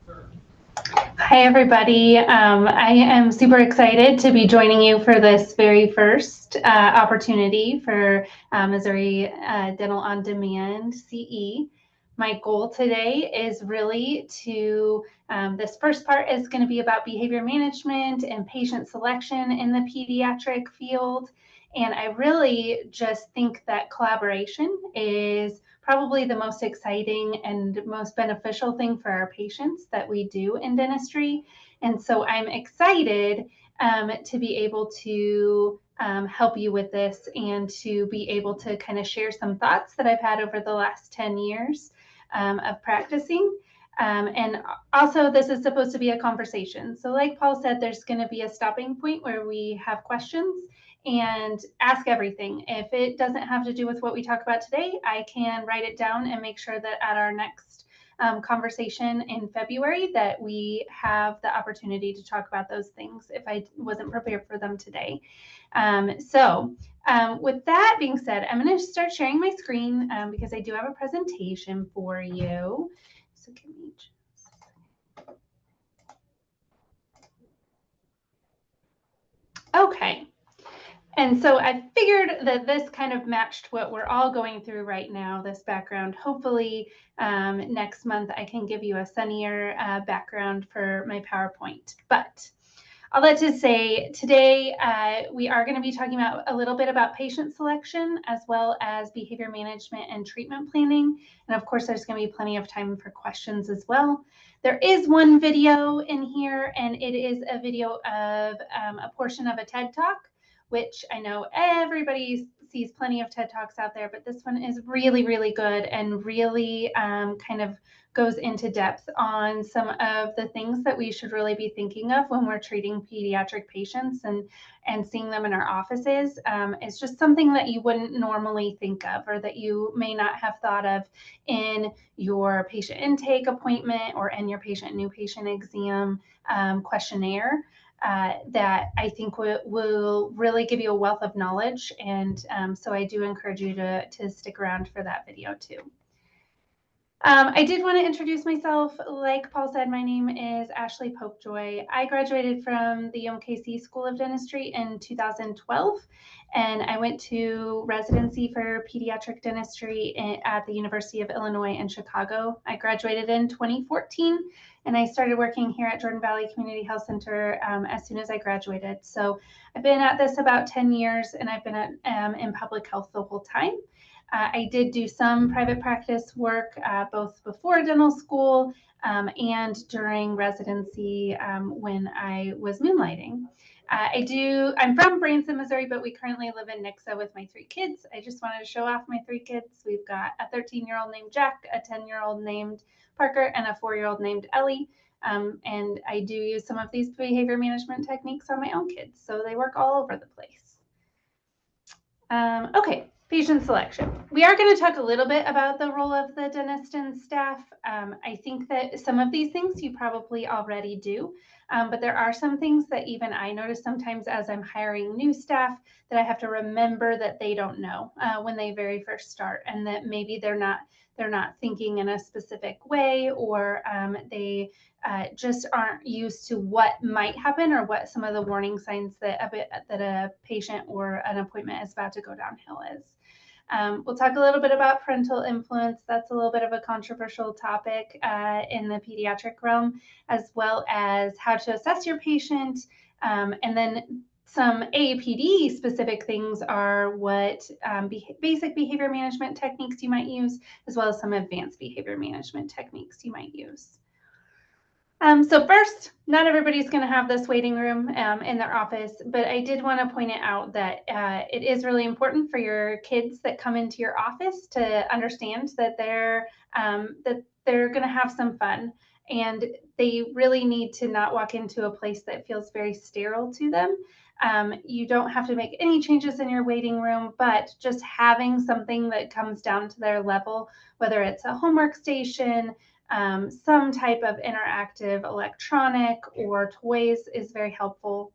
Hi, everybody. I am super excited to be joining you for this very first opportunity for Missouri Dental on Demand CE. My goal today is really to, this first part is going to be about behavior management and patient selection in the pediatric field. And I really just think that collaboration is probably the most exciting and most beneficial thing for our patients that we do in dentistry. And so I'm excited to be able to help you with this and to be able to kind of share some thoughts that I've had over the last 10 years of practicing. And also, this is supposed to be a conversation. So like Paul said, there's going to be a stopping point where we have questions and ask everything. If it doesn't have to do with what we talk about today, I can write it down and make sure that at our next conversation in February that we have the opportunity to talk about those things if I wasn't prepared for them today. With that being said, I'm going to start sharing my screen because I do have a presentation for you. So give me just... Okay. And so I figured that this kind of matched what we're all going through right now, this background. Hopefully next month I can give you a sunnier background for my PowerPoint. But all that to say, today we are going to be talking about a little bit about patient selection as well as behavior management and treatment planning. And of course, there's going to be plenty of time for questions as well. There is one video in here, and it is a video of a portion of a TED Talk, which I know everybody sees plenty of TED Talks out there, but this one is really, really good and really kind of goes into depth on some of the things that we should really be thinking of when we're treating pediatric patients and seeing them in our offices. It's just something that you wouldn't normally think of or that you may not have thought of in your patient intake appointment or in your new patient exam questionnaire. That I think will really give you a wealth of knowledge. And so I do encourage you to stick around for that video too. I did want to introduce myself. Like Paul said, my name is Ashley Popejoy. I graduated from the UMKC School of Dentistry in 2012, and I went to residency for pediatric dentistry at the University of Illinois in Chicago. I graduated in 2014, and I started working here at Jordan Valley Community Health Center as soon as I graduated. So I've been at this about 10 years, and I've been in public health the whole time. I did do some private practice work both before dental school and during residency when I was moonlighting. I'm from Branson, Missouri, but we currently live in Nixa with my 3 kids. I just wanted to show off my 3 kids. We've got a 13-year-old named Jack, a 10-year-old named Parker, and a 4-year-old named Ellie. And I do use some of these behavior management techniques on my own kids, so they work all over the place. Okay. Patient selection. We are going to talk a little bit about the role of the dentist and staff. I think that some of these things you probably already do, but there are some things that even I notice sometimes as I'm hiring new staff that I have to remember that they don't know when they very first start, and that maybe they're not thinking in a specific way, or they just aren't used to what might happen or what some of the warning signs that a patient or an appointment is about to go downhill is. We'll talk a little bit about parental influence. That's a little bit of a controversial topic in the pediatric realm, as well as how to assess your patient. And then some AAPD specific things are what basic behavior management techniques you might use, as well as some advanced behavior management techniques you might use. So first, not everybody's going to have this waiting room in their office, but I did want to point it out that it is really important for your kids that come into your office to understand that they're going to have some fun, and they really need to not walk into a place that feels very sterile to them. You don't have to make any changes in your waiting room, but just having something that comes down to their level, whether it's a homework station, some type of interactive electronic or toys, is very helpful.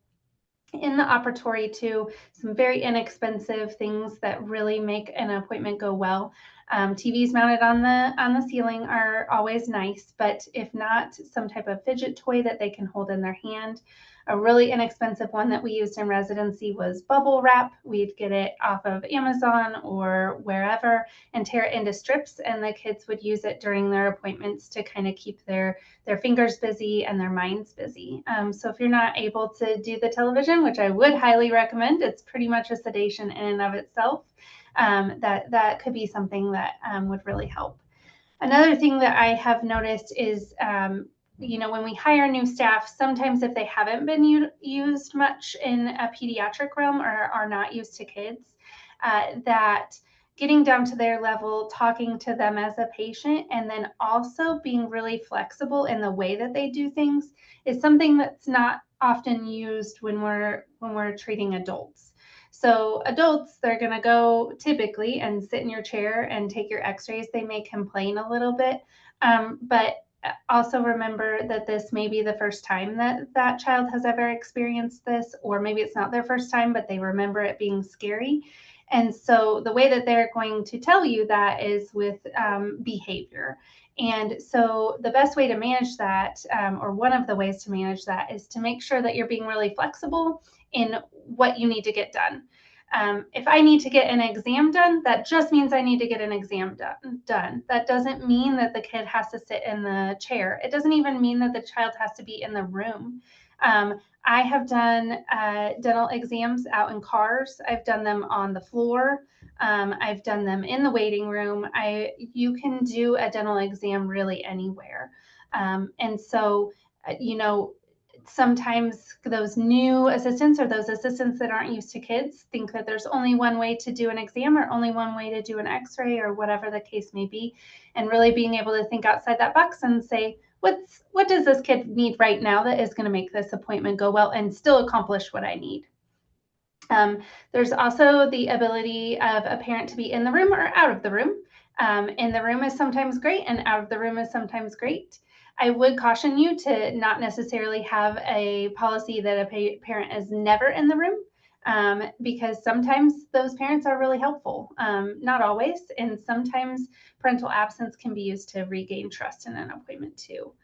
In the operatory too, some very inexpensive things that really make an appointment go well. TVs mounted on the ceiling are always nice, but if not, some type of fidget toy that they can hold in their hand. A really inexpensive one that we used in residency was bubble wrap. We'd get it off of Amazon or wherever and tear it into strips, and the kids would use it during their appointments to kind of keep their fingers busy and their minds busy. So if you're not able to do the television, which I would highly recommend, it's pretty much a sedation in and of itself. That could be something that would really help. Another thing that I have noticed is, when we hire new staff, sometimes if they haven't been used much in a pediatric realm or are not used to kids, that getting down to their level, talking to them as a patient, and then also being really flexible in the way that they do things is something that's not often used when we're treating adults. So adults, they're going to go typically and sit in your chair and take your x-rays. They may complain a little bit, but also remember that this may be the first time that child has ever experienced this, or maybe it's not their first time, but they remember it being scary. And so the way that they're going to tell you that is with behavior. And so the best way to manage that, or one of the ways to manage that, is to make sure that you're being really flexible in what you need to get done. If I need to get an exam done, that just means I need to get an exam done. That doesn't mean that the kid has to sit in the chair. It doesn't even mean that the child has to be in the room. I have done dental exams out in cars. I've done them on the floor. I've done them in the waiting room. You can do a dental exam really anywhere. And so, sometimes those new assistants or those assistants that aren't used to kids think that there's only one way to do an exam or only one way to do an x-ray or whatever the case may be, and really being able to think outside that box and say, what does this kid need right now that is going to make this appointment go well and still accomplish what I need? There's also the ability of a parent to be in the room or out of the room. In the room is sometimes great and out of the room is sometimes great. I would caution you to not necessarily have a policy that a parent is never in the room, because sometimes those parents are really helpful. Not always, and sometimes parental absence can be used to regain trust in an appointment too.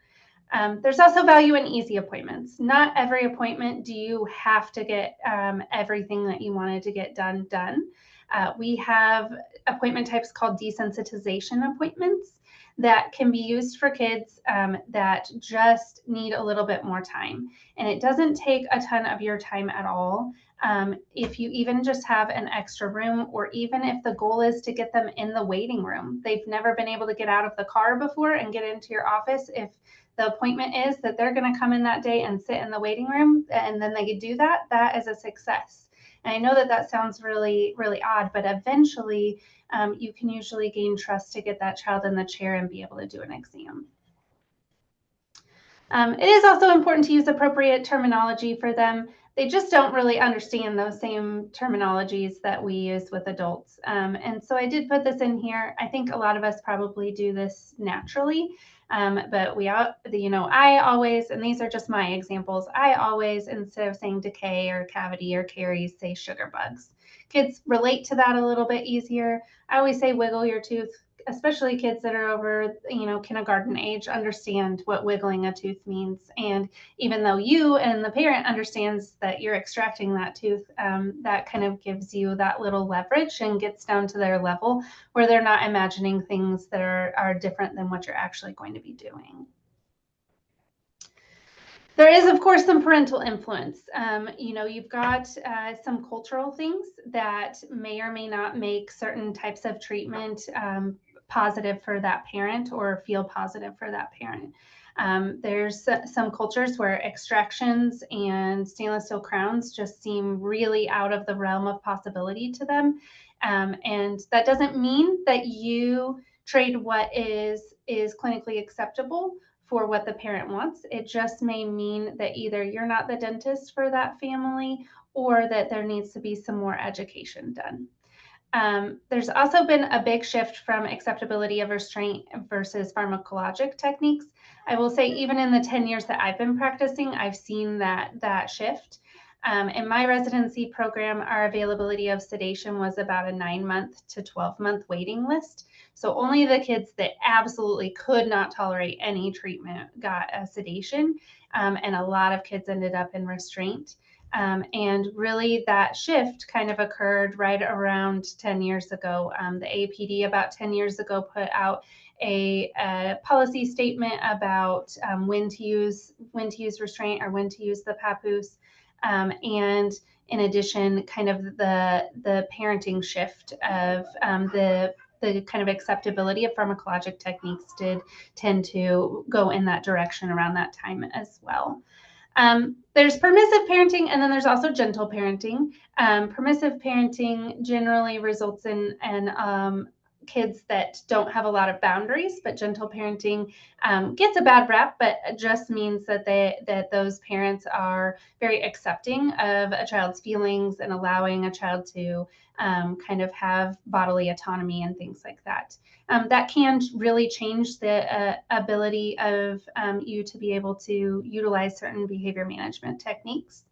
There's also value in easy appointments. Not every appointment do you have to get everything that you wanted to get done. We have appointment types called desensitization appointments that can be used for kids that just need a little bit more time. And it doesn't take a ton of your time at all. If you even just have an extra room, or even if the goal is to get them in the waiting room, they've never been able to get out of the car before and get into your office. If the appointment is that they're going to come in that day and sit in the waiting room, and then they could do that, that is a success. And I know that sounds really, really odd, but eventually you can usually gain trust to get that child in the chair and be able to do an exam. It is also important to use appropriate terminology for them. They just don't really understand those same terminologies that we use with adults. And so I did put this in here. I think a lot of us probably do this naturally. But I always, and these are just my examples, I always, instead of saying decay or cavity or caries, say sugar bugs. Kids relate to that a little bit easier. I always say wiggle your tooth, especially kids that are over, kindergarten age, understand what wiggling a tooth means. And even though you and the parent understands that you're extracting that tooth, that kind of gives you that little leverage and gets down to their level where they're not imagining things that are different than what you're actually going to be doing. There is, of course, some parental influence. You've got some cultural things that may or may not make certain types of treatment positive for that parent or feel positive for that parent. There's some cultures where extractions and stainless steel crowns just seem really out of the realm of possibility to them. And that doesn't mean that you trade what is clinically acceptable for what the parent wants. It just may mean that either you're not the dentist for that family, or that there needs to be some more education done. There's also been a big shift from acceptability of restraint versus pharmacologic techniques. I will say, even in the 10 years that I've been practicing, I've seen that shift. In my residency program, our availability of sedation was about a 9-month to 12-month waiting list. So only the kids that absolutely could not tolerate any treatment got a sedation, and a lot of kids ended up in restraint. And really that shift kind of occurred right around 10 years ago. The AAPD about 10 years ago put out a policy statement about when to use restraint or when to use the papoose. And in addition, kind of the parenting shift of the kind of acceptability of pharmacologic techniques did tend to go in that direction around that time as well. There's permissive parenting, and then there's also gentle parenting. Permissive parenting generally results in kids that don't have a lot of boundaries, but gentle parenting gets a bad rap, but it just means that those parents are very accepting of a child's feelings and allowing a child to kind of have bodily autonomy and things like that. That can really change the ability of you to be able to utilize certain behavior management techniques.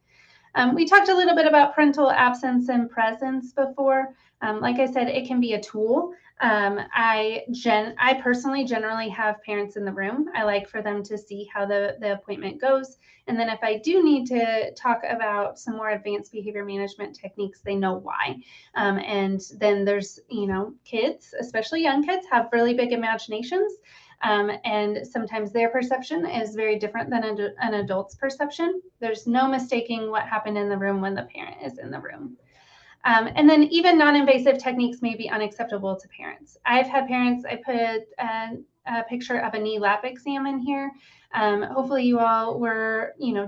We talked a little bit about parental absence and presence before. Like I said, it can be a tool. I personally generally have parents in the room. I like for them to see how the appointment goes. And then if I do need to talk about some more advanced behavior management techniques, they know why. And then there's, kids, especially young kids, have really big imaginations. And sometimes their perception is very different than an adult's perception. There's no mistaking what happened in the room when the parent is in the room. And then even non-invasive techniques may be unacceptable to parents. I've had parents, I put a picture of a knee lap exam in here. Hopefully you all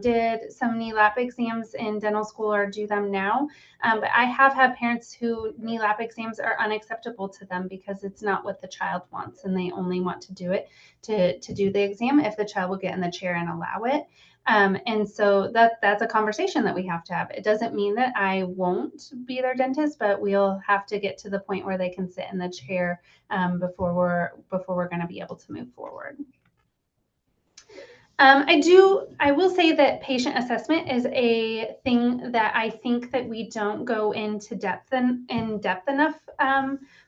did some knee lap exams in dental school or do them now. But I have had parents who knee lap exams are unacceptable to them because it's not what the child wants, and they only want to do it to do the exam if the child will get in the chair and allow it. And so that's a conversation that we have to have. It doesn't mean that I won't be their dentist, but we'll have to get to the point where they can sit in the chair before we're going to be able to move forward. I will say that patient assessment is a thing that I think that we don't go into depth enough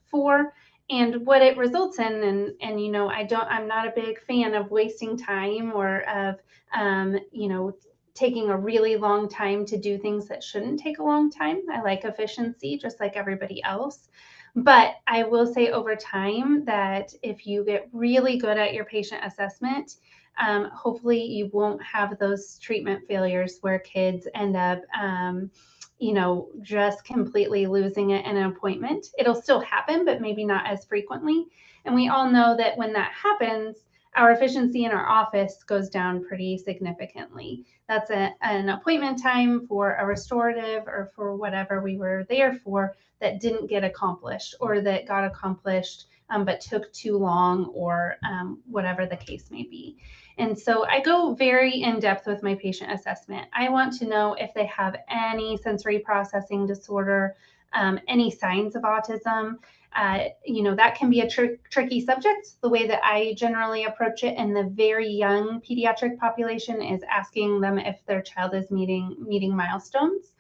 for. And what it results in, I'm not a big fan of wasting time or of, taking a really long time to do things that shouldn't take a long time. I like efficiency, just like everybody else. But I will say over time that if you get really good at your patient assessment, hopefully you won't have those treatment failures where kids end up just completely losing it in an appointment. It'll still happen, but maybe not as frequently. And we all know that when that happens, our efficiency in our office goes down pretty significantly. That's an appointment time for a restorative or for whatever we were there for that didn't get accomplished, or that got accomplished but took too long, or whatever the case may be. And so I go very in depth with my patient assessment. I want to know if they have any sensory processing disorder, any signs of autism. That can be a tricky subject. The way that I generally approach it in the very young pediatric population is asking them if their child is meeting milestones.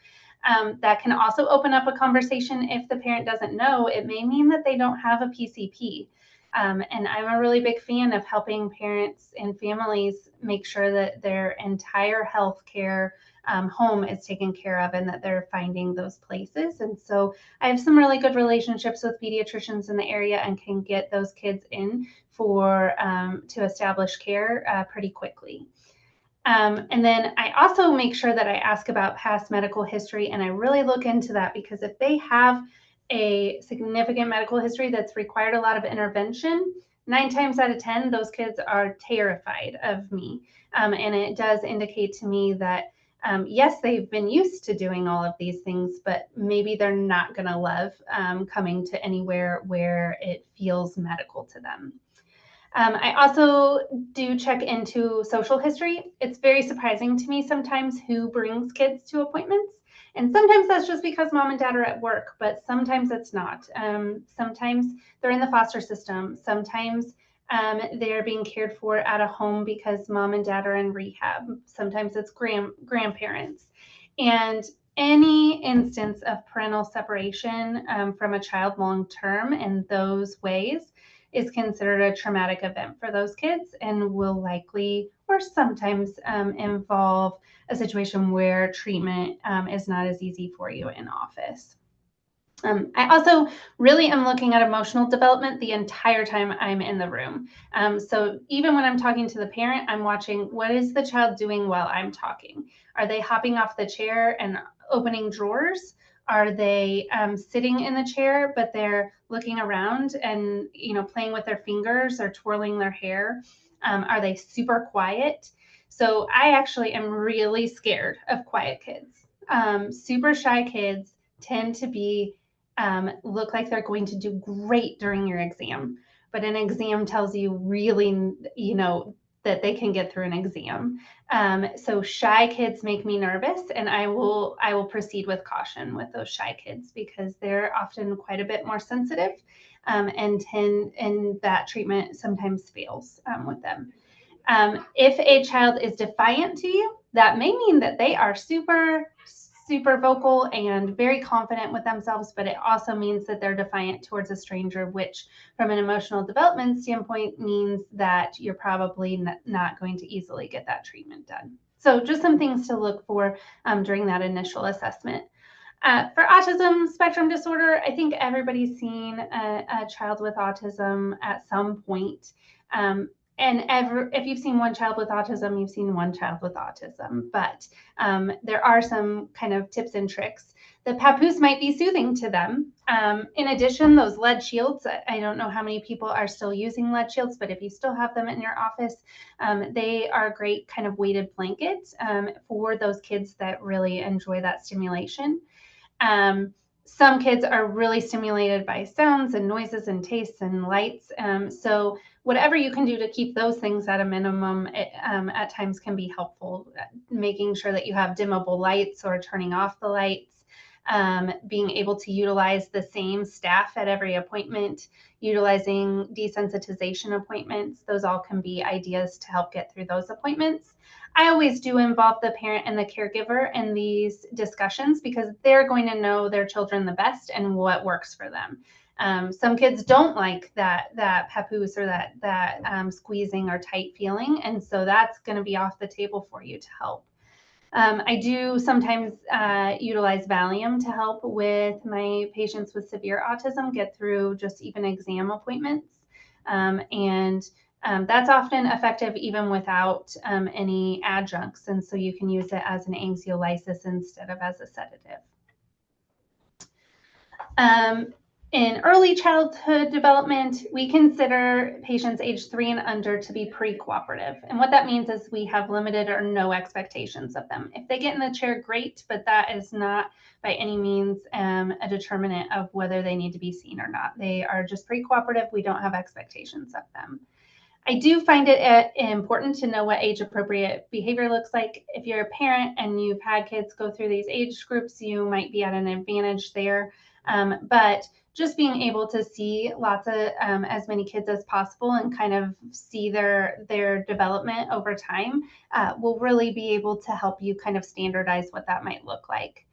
That can also open up a conversation. If the parent doesn't know, it may mean that they don't have a PCP. And I'm a really big fan of helping parents and families make sure that their entire healthcare home is taken care of and that they're finding those places. And so I have some really good relationships with pediatricians in the area and can get those kids in to establish care pretty quickly. And then I also make sure that I ask about past medical history, and I really look into that, because if they have a significant medical history that's required a lot of intervention, 9 times out of 10, those kids are terrified of me. And it does indicate to me that, yes, they've been used to doing all of these things, but maybe they're not going to love coming to anywhere where it feels medical to them. I also do check into social history. It's very surprising to me sometimes who brings kids to appointments. And sometimes that's just because mom and dad are at work, but sometimes it's not. Sometimes they're in the foster system. Sometimes they're being cared for at a home because mom and dad are in rehab. Sometimes it's grandparents. And any instance of parental separation from a child long-term in those ways is considered a traumatic event for those kids and will likely or sometimes involve a situation where treatment is not as easy for you in office. I also really am looking at emotional development the entire time I'm in the room. So even when I'm talking to the parent, I'm watching what is the child doing while I'm talking. Are they hopping off the chair and opening drawers? Are they sitting in the chair, but they're looking around and playing with their fingers or twirling their hair? Are they super quiet? So I actually am really scared of quiet kids. Super shy kids tend to be look like they're going to do great during your exam, but an exam tells you really, that they can get through an exam. So shy kids make me nervous, and I will proceed with caution with those shy kids because they're often quite a bit more sensitive, and that treatment sometimes fails with them. If a child is defiant to you, that may mean that they are super vocal and very confident with themselves, but it also means that they're defiant towards a stranger, which from an emotional development standpoint means that you're probably not going to easily get that treatment done. So just some things to look for during that initial assessment. For autism spectrum disorder, I think everybody's seen a child with autism at some point. And if you've seen one child with autism, you've seen one child with autism. But there are some kind of tips and tricks. The papoose might be soothing to them. In addition, those lead shields, I don't know how many people are still using lead shields, but if you still have them in your office, they are a great kind of weighted blanket for those kids that really enjoy that stimulation. Some kids are really stimulated by sounds and noises and tastes and lights. So whatever you can do to keep those things at a minimum at times can be helpful. Making sure that you have dimmable lights or turning off the lights, being able to utilize the same staff at every appointment, utilizing desensitization appointments. Those all can be ideas to help get through those appointments. I always do involve the parent and the caregiver in these discussions because they're going to know their children the best and what works for them. Some kids don't like that papoose or that squeezing or tight feeling, and so that's going to be off the table for you to help. I do sometimes utilize Valium to help with my patients with severe autism get through just even exam appointments, and that's often effective even without any adjuncts, and so you can use it as an anxiolysis instead of as a sedative. In early childhood development, we consider patients age 3 and under to be pre-cooperative. And what that means is we have limited or no expectations of them. If they get in the chair, great, but that is not by any means a determinant of whether they need to be seen or not. They are just pre-cooperative. We don't have expectations of them. I do find it important to know what age-appropriate behavior looks like. If you're a parent and you've had kids go through these age groups, you might be at an advantage there. But just being able to see lots of as many kids as possible and kind of see their development over time will really be able to help you kind of standardize what that might look like.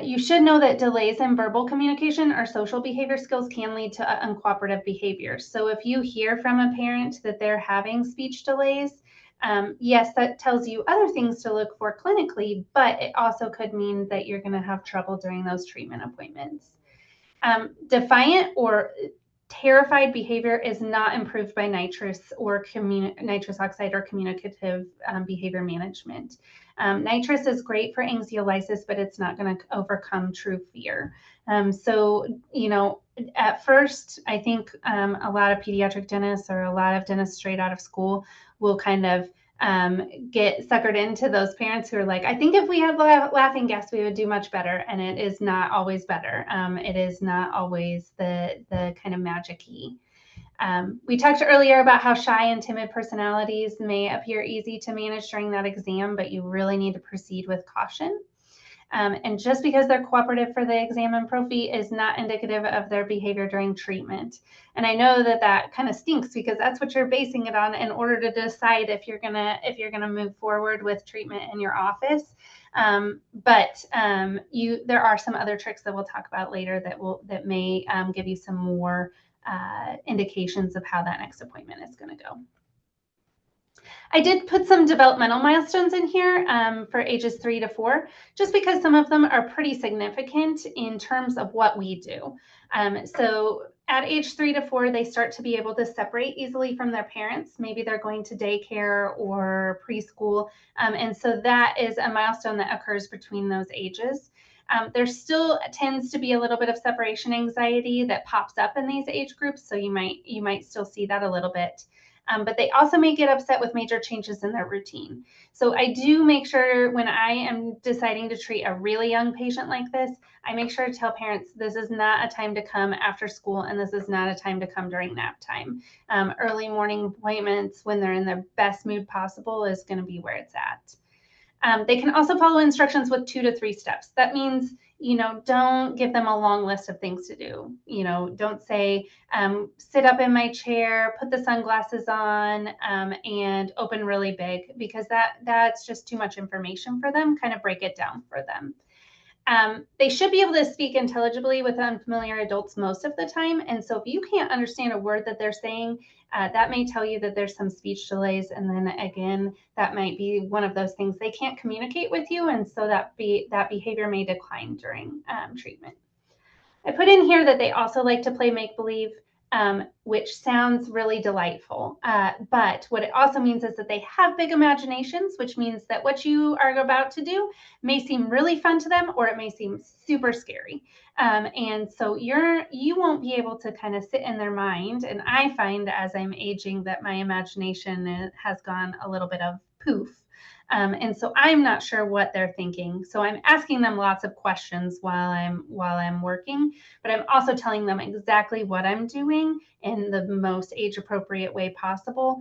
You should know that delays in verbal communication or social behavior skills can lead to uncooperative behavior. So if you hear from a parent that they're having speech delays, yes, that tells you other things to look for clinically, but it also could mean that you're going to have trouble during those treatment appointments. Defiant or terrified behavior is not improved by nitrous or nitrous oxide or communicative behavior management. Nitrous is great for anxiolysis, but it's not going to overcome true fear. So, at first, I think a lot of pediatric dentists or a lot of dentists straight out of school will kind of get suckered into those parents who are like, I think if we had laughing gas, we would do much better. And it is not always better. It is not always the kind of magic-y. We talked earlier about how shy and timid personalities may appear easy to manage during that exam, but you really need to proceed with caution. And just because they're cooperative for the exam and prophy is not indicative of their behavior during treatment. And I know that that kind of stinks because that's what you're basing it on in order to decide if you're gonna move forward with treatment in your office. But there are some other tricks that we'll talk about later that may give you some more indications of how that next appointment is going to go. I did put some developmental milestones in here for ages 3 to 4, just because some of them are pretty significant in terms of what we do. So at age 3 to 4, they start to be able to separate easily from their parents. Maybe they're going to daycare or preschool. And so that is a milestone that occurs between those ages. There still tends to be a little bit of separation anxiety that pops up in these age groups. So you might still see that a little bit. But they also may get upset with major changes in their routine. So I do make sure when I am deciding to treat a really young patient like this, I make sure to tell parents this is not a time to come after school and this is not a time to come during nap time. Early morning appointments when they're in their best mood possible is going to be where it's at. They can also follow instructions with 2 to 3 steps. That means, don't give them a long list of things to do. Don't say, sit up in my chair, put the sunglasses on, and open really big, because that's just too much information for them. Kind of break it down for them. They should be able to speak intelligibly with unfamiliar adults most of the time. And so if you can't understand a word that they're saying, that may tell you that there's some speech delays. And then again, that might be one of those things they can't communicate with you. And so that behavior may decline during treatment. I put in here that they also like to play make-believe, which sounds really delightful. But what it also means is that they have big imaginations, which means that what you are about to do may seem really fun to them, or it may seem super scary. And so you won't be able to kind of sit in their mind. And I find as I'm aging that my imagination has gone a little bit of poof. And so I'm not sure what they're thinking. So I'm asking them lots of questions while I'm working, but I'm also telling them exactly what I'm doing in the most age appropriate way possible,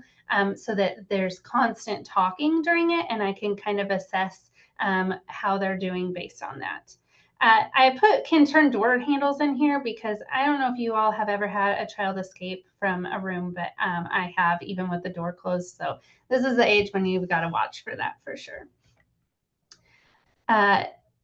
so that there's constant talking during it and I can kind of assess how they're doing based on that. I can turn door handles in here because I don't know if you all have ever had a child escape from a room, but I have, even with the door closed. So this is the age when you've got to watch for that for sure.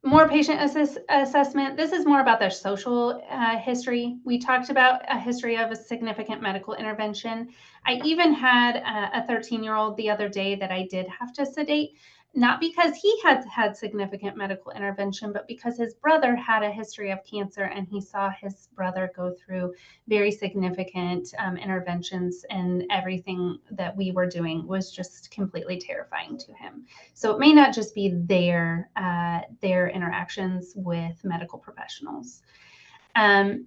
More patient assessment. This is more about their social history. We talked about a history of a significant medical intervention. I even had a 13-year-old the other day that I did have to sedate, not because he had had significant medical intervention, but because his brother had a history of cancer and he saw his brother go through very significant interventions, and everything that we were doing was just completely terrifying to him. So it may not just be their interactions with medical professionals.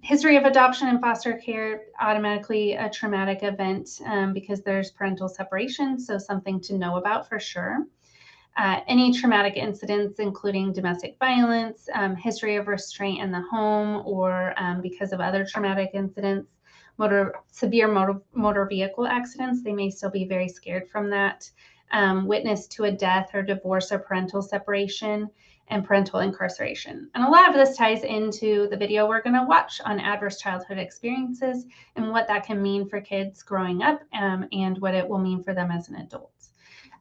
History of adoption and foster care, automatically a traumatic event because there's parental separation, so something to know about for sure. Any traumatic incidents, including domestic violence, history of restraint in the home, or because of other traumatic incidents, severe motor vehicle accidents, they may still be very scared from that. Witness to a death or divorce or parental separation, and parental incarceration. And a lot of this ties into the video we're going to watch on adverse childhood experiences and what that can mean for kids growing up, and what it will mean for them as an adult.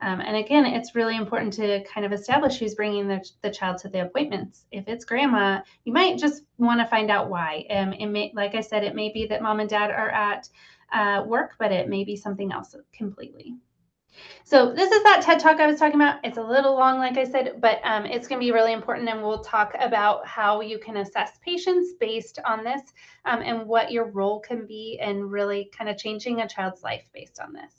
And again, it's really important to kind of establish who's bringing the child to the appointments. If it's grandma, you might just want to find out why. It may, like I said, it may be that mom and dad are at work, but it may be something else completely. So this is that TED Talk I was talking about. It's a little long, like I said, but it's going to be really important. And we'll talk about how you can assess patients based on this, and what your role can be in really kind of changing a child's life based on this.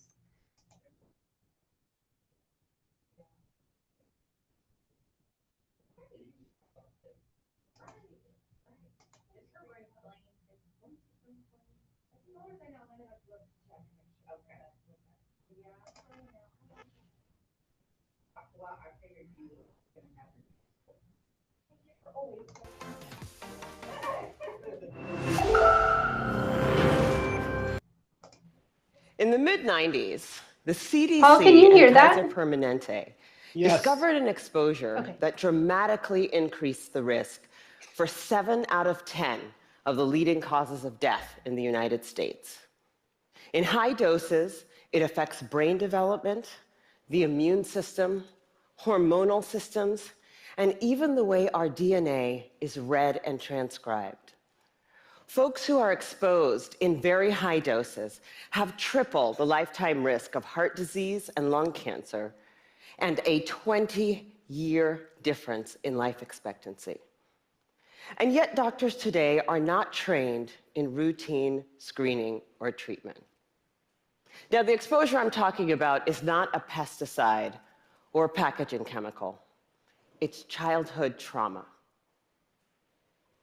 In the mid-90s, the CDC Paul, can you hear and that? Kaiser Permanente discovered an exposure that dramatically increased the risk for 7 out of 10 of the leading causes of death in the United States. In high doses, it affects brain development, the immune system, hormonal systems, and even the way our DNA is read and transcribed. Folks who are exposed in very high doses have triple the lifetime risk of heart disease and lung cancer, and a 20-year difference in life expectancy. And yet doctors today are not trained in routine screening or treatment. Now, the exposure I'm talking about is not a pesticide or a packaging chemical. It's childhood trauma.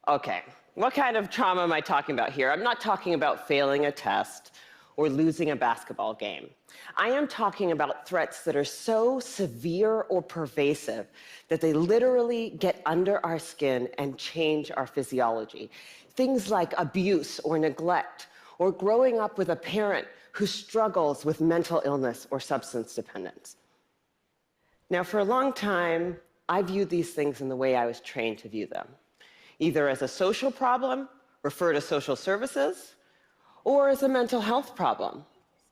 Okay, what kind of trauma am I talking about here? I'm not talking about failing a test or losing a basketball game. I am talking about threats that are so severe or pervasive that they literally get under our skin and change our physiology. Things like abuse or neglect, or growing up with a parent who struggles with mental illness or substance dependence. Now, for a long time, I viewed these things in the way I was trained to view them, either as a social problem, refer to social services, or as a mental health problem,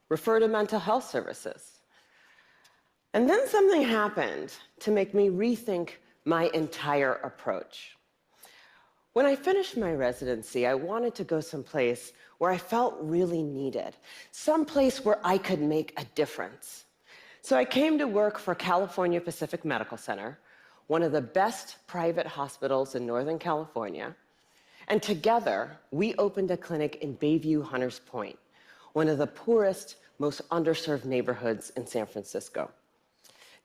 refer to mental health services. And then something happened to make me rethink my entire approach. When I finished my residency, I wanted to go someplace where I felt really needed, someplace where I could make a difference. So I came to work for California Pacific Medical Center, one of the best private hospitals in Northern California, and together, we opened a clinic in Bayview, Hunters Point, one of the poorest, most underserved neighborhoods in San Francisco.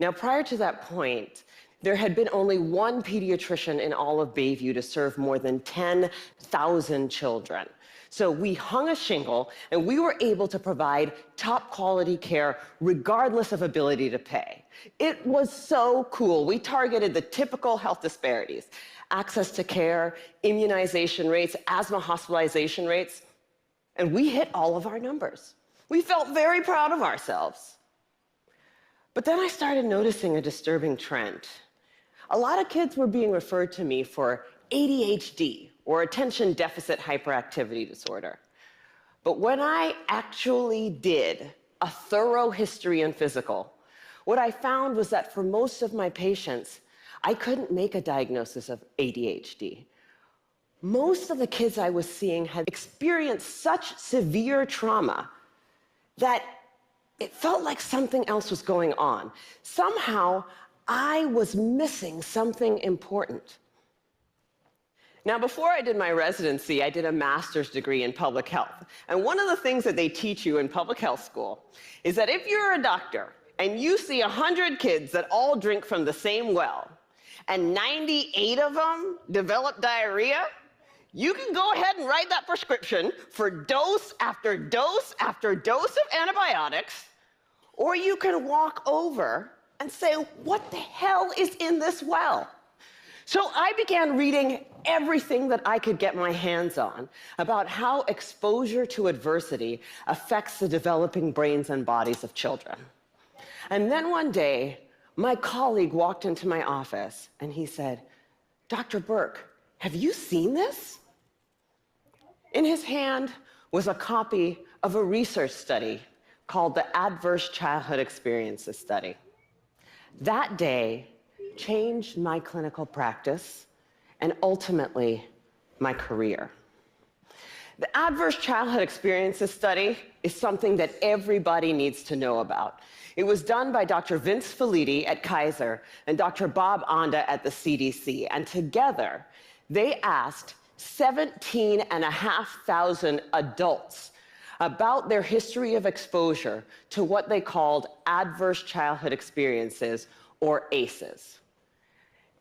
Now, prior to that point, there had been only one pediatrician in all of Bayview to serve more than 10,000 children. So we hung a shingle, and we were able to provide top quality care regardless of ability to pay. It was so cool. We targeted the typical health disparities: access to care, immunization rates, asthma hospitalization rates, and we hit all of our numbers. We felt very proud of ourselves. But then I started noticing a disturbing trend. A lot of kids were being referred to me for ADHD, or attention deficit hyperactivity disorder. But when I actually did a thorough history and physical, what I found was that for most of my patients, I couldn't make a diagnosis of ADHD. Most of the kids I was seeing had experienced such severe trauma that it felt like something else was going on. Somehow, I was missing something important. Now, before I did my residency, I did a master's degree in public health. And one of the things that they teach you in public health school is that if you're a doctor and you see 100 kids that all drink from the same well, and 98 of them develop diarrhea, you can go ahead and write that prescription for dose after dose after dose of antibiotics, or you can walk over and say, what the hell is in this well? So I began reading everything that I could get my hands on about how exposure to adversity affects the developing brains and bodies of children. And then one day, my colleague walked into my office and he said, Dr. Burke, have you seen this? In his hand was a copy of a research study called the Adverse Childhood Experiences Study. That day changed my clinical practice and ultimately my career. The Adverse Childhood Experiences Study is something that everybody needs to know about. It was done by Dr. Vince Felitti at Kaiser and Dr. Bob Onda at the CDC, and together they asked 17,500 adults about their history of exposure to what they called adverse childhood experiences, or ACEs.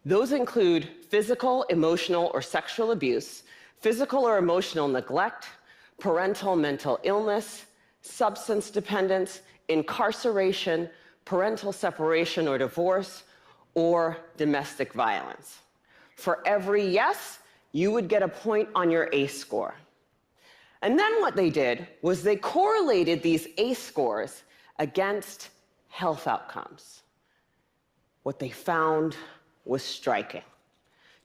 Those include physical, emotional, or sexual abuse, physical or emotional neglect, parental mental illness, substance dependence, incarceration, parental separation or divorce, or domestic violence. For every yes, you would get a point on your ACE score. And then what they did was they correlated these ACE scores against health outcomes. what they found was striking.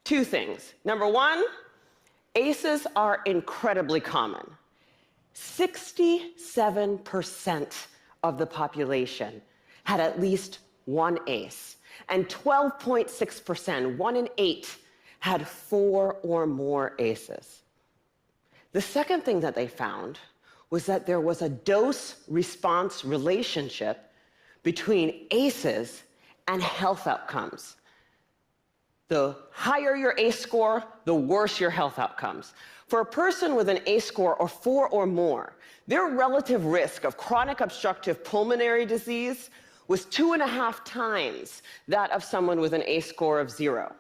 Two things. Number one, ACEs are incredibly common. 67% of the population had at least one ACE, and 12.6%, 1 in 8, had 4 or more ACEs. The second thing that they found was that there was a dose-response relationship between ACEs and health outcomes. The higher your ACE score, the worse your health outcomes. For a person with an ACE score of 4 or more, their relative risk of chronic obstructive pulmonary disease was 2.5 times that of someone with an ACE score of 0.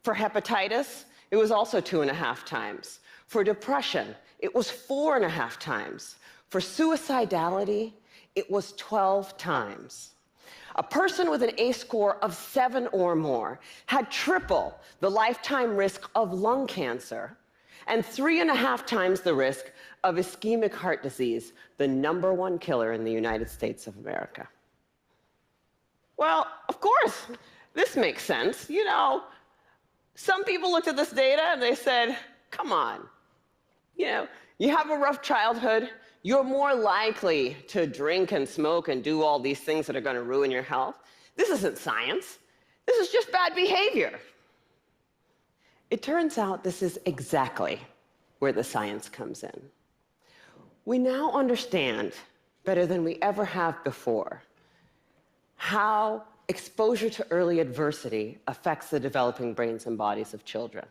For hepatitis, it was also 2.5 times. For depression, it was 4.5 times. For suicidality, it was 12 times. A person with an ACE score of 7 or more had triple the lifetime risk of lung cancer and 3.5 times the risk of ischemic heart disease, the #1 killer in the United States of America. Well, of course, this makes sense. You know, some people looked at this data and they said, come on, you have a rough childhood, you're more likely to drink and smoke and do all these things that are going to ruin your health. This isn't science. This is just bad behavior. It turns out this is exactly where the science comes in. We now understand, better than we ever have before, how exposure to early adversity affects the developing brains and bodies of children.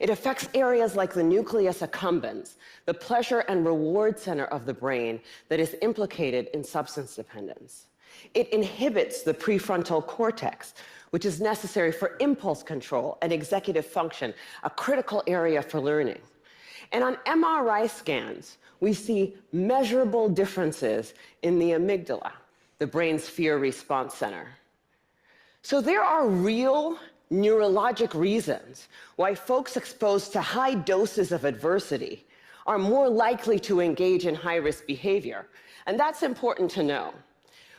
It affects areas like the nucleus accumbens, the pleasure and reward center of the brain that is implicated in substance dependence. It inhibits the prefrontal cortex, which is necessary for impulse control and executive function, a critical area for learning. And on MRI scans, we see measurable differences in the amygdala, the brain's fear response center. So there are real neurologic reasons why folks exposed to high doses of adversity are more likely to engage in high-risk behavior. And that's important to know.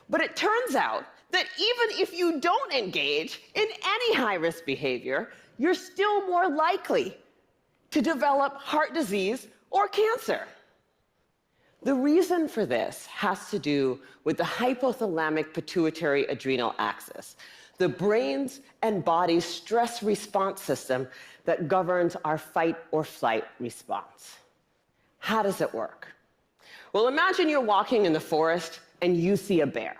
But it turns out that even if you don't engage in any high-risk behavior, you're still more likely to develop heart disease or cancer. The reason for this has to do with the hypothalamic pituitary adrenal axis, the brain's and body's stress response system that governs our fight or flight response. How does it work? Well, imagine you're walking in the forest and you see a bear.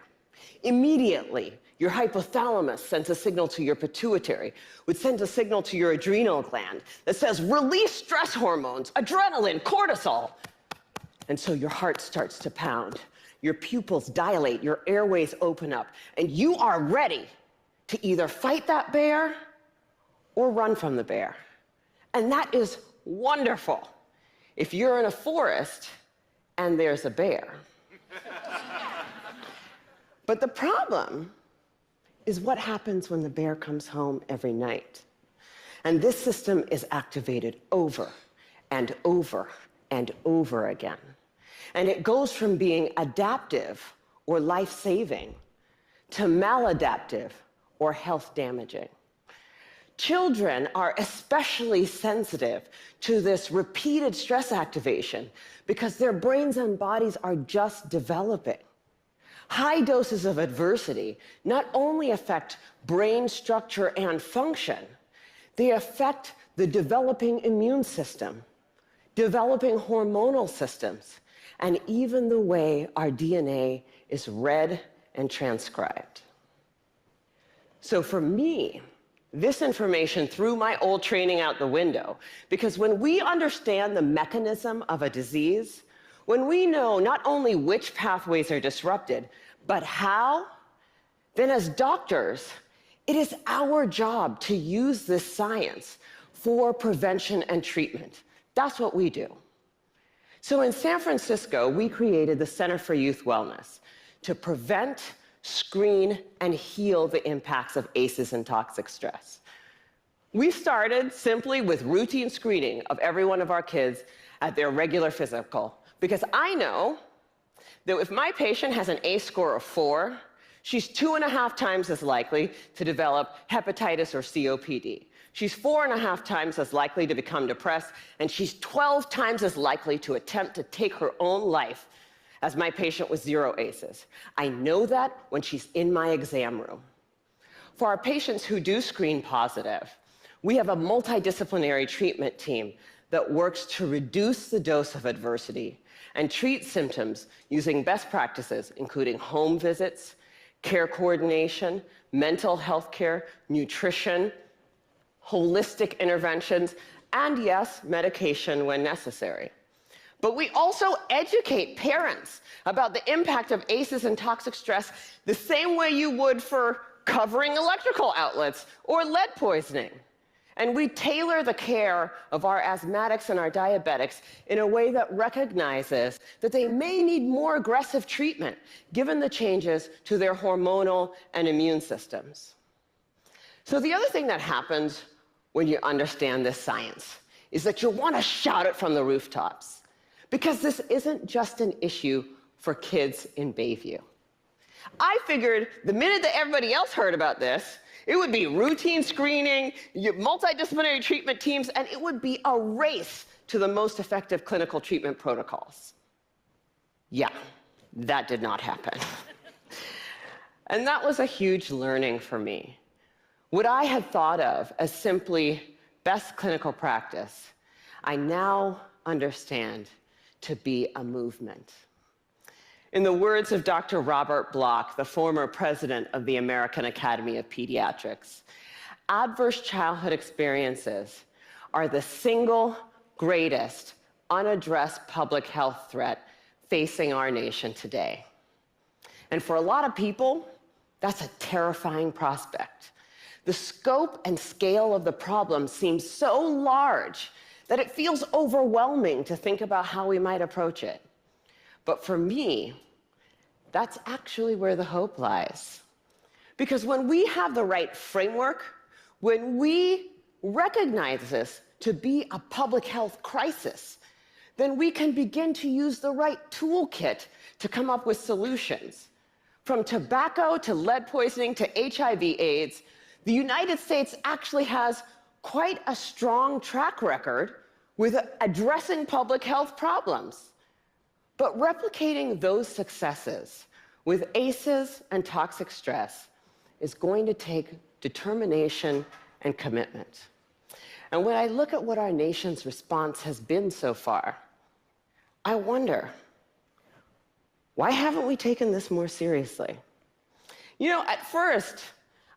Immediately, your hypothalamus sends a signal to your pituitary, which sends a signal to your adrenal gland that says, release stress hormones, adrenaline, cortisol. And so your heart starts to pound, your pupils dilate, your airways open up, and you are ready to either fight that bear or run from the bear. And that is wonderful if you're in a forest and there's a bear. But the problem is what happens when the bear comes home every night. And this system is activated over and over and over again. And it goes from being adaptive or life-saving to maladaptive or health-damaging. Children are especially sensitive to this repeated stress activation because their brains and bodies are just developing. High doses of adversity not only affect brain structure and function, they affect the developing immune system, developing hormonal systems, and even the way our DNA is read and transcribed. So for me, this information threw my old training out the window, because when we understand the mechanism of a disease, when we know not only which pathways are disrupted, but how, then as doctors, it is our job to use this science for prevention and treatment. That's what we do. So in San Francisco, we created the Center for Youth Wellness to prevent, screen, and heal the impacts of ACEs and toxic stress. We started simply with routine screening of every one of our kids at their regular physical, because I know that if my patient has an ACE score of 4, She's 2.5 times as likely to develop hepatitis or COPD. She's 4.5 times as likely to become depressed, and she's 12 times as likely to attempt to take her own life as my patient with 0 ACEs. I know that when she's in my exam room. For our patients who do screen positive, we have a multidisciplinary treatment team that works to reduce the dose of adversity and treat symptoms using best practices, including home visits, care coordination, mental health care, nutrition, holistic interventions, and yes, medication when necessary. But we also educate parents about the impact of ACEs and toxic stress the same way you would for covering electrical outlets or lead poisoning. And we tailor the care of our asthmatics and our diabetics in a way that recognizes that they may need more aggressive treatment given the changes to their hormonal and immune systems. So the other thing that happens when you understand this science is that you'll want to shout it from the rooftops, because this isn't just an issue for kids in Bayview. I figured the minute that everybody else heard about this, it would be routine screening, multidisciplinary treatment teams, and it would be a race to the most effective clinical treatment protocols. Yeah, that did not happen. And that was a huge learning for me. What I had thought of as simply best clinical practice, I now understand to be a movement. In the words of Dr. Robert Block, the former president of the American Academy of Pediatrics, adverse childhood experiences are the single greatest unaddressed public health threat facing our nation today. And for a lot of people, that's a terrifying prospect. The scope and scale of the problem seems so large that it feels overwhelming to think about how we might approach it. But for me, that's actually where the hope lies. Because when we have the right framework, when we recognize this to be a public health crisis, then we can begin to use the right toolkit to come up with solutions. From tobacco to lead poisoning to HIV/AIDS, the United States actually has quite a strong track record with addressing public health problems. But replicating those successes with ACEs and toxic stress is going to take determination and commitment. And when I look at what our nation's response has been so far, I wonder, why haven't we taken this more seriously? You know, at first,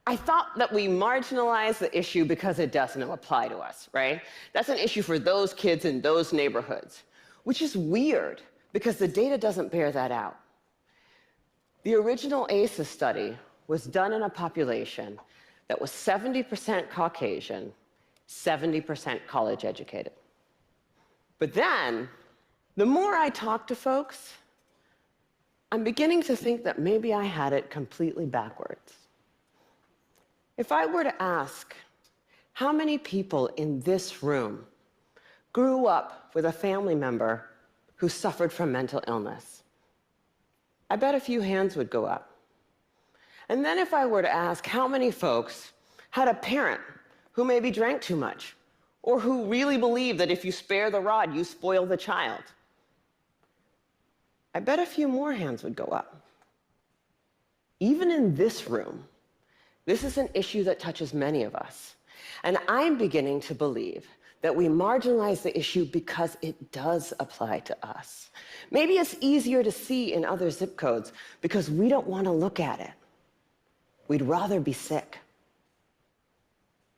I thought that we marginalized the issue because it doesn't apply to us, right? That's an issue for those kids in those neighborhoods, which is weird because the data doesn't bear that out. The original ACEs study was done in a population that was 70% Caucasian, 70% college educated. But then, the more I talk to folks, I'm beginning to think that maybe I had it completely backwards. If I were to ask how many people in this room grew up with a family member who suffered from mental illness, I bet a few hands would go up. And then if I were to ask how many folks had a parent who maybe drank too much, or who really believed that if you spare the rod, you spoil the child, I bet a few more hands would go up. Even in this room, this is an issue that touches many of us. And I'm beginning to believe that we marginalize the issue because it does apply to us. Maybe it's easier to see in other zip codes because we don't want to look at it. We'd rather be sick.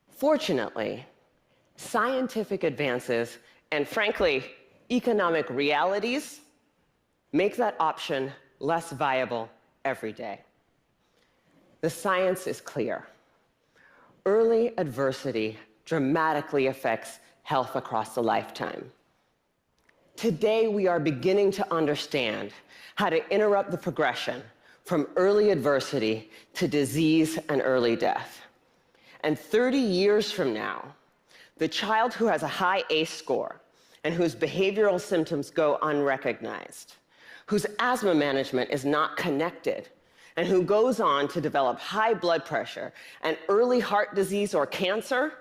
Fortunately, scientific advances and, frankly, economic realities make that option less viable every day. The science is clear. Early adversity dramatically affects health across a lifetime. Today, we are beginning to understand how to interrupt the progression from early adversity to disease and early death. And 30 years from now, the child who has a high ACE score and whose behavioral symptoms go unrecognized, whose asthma management is not connected and who goes on to develop high blood pressure and early heart disease or cancer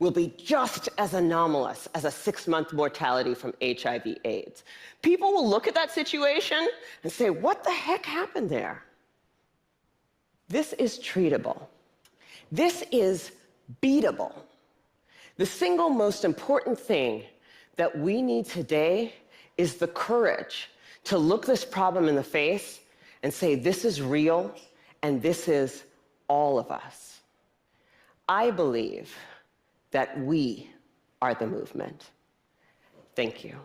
will be just as anomalous as a 6-month mortality from HIV/AIDS. People will look at that situation and say, what the heck happened there? This is treatable. This is beatable. The single most important thing that we need today is the courage to look this problem in the face and say, this is real, and this is all of us. I believe that we are the movement. Thank you.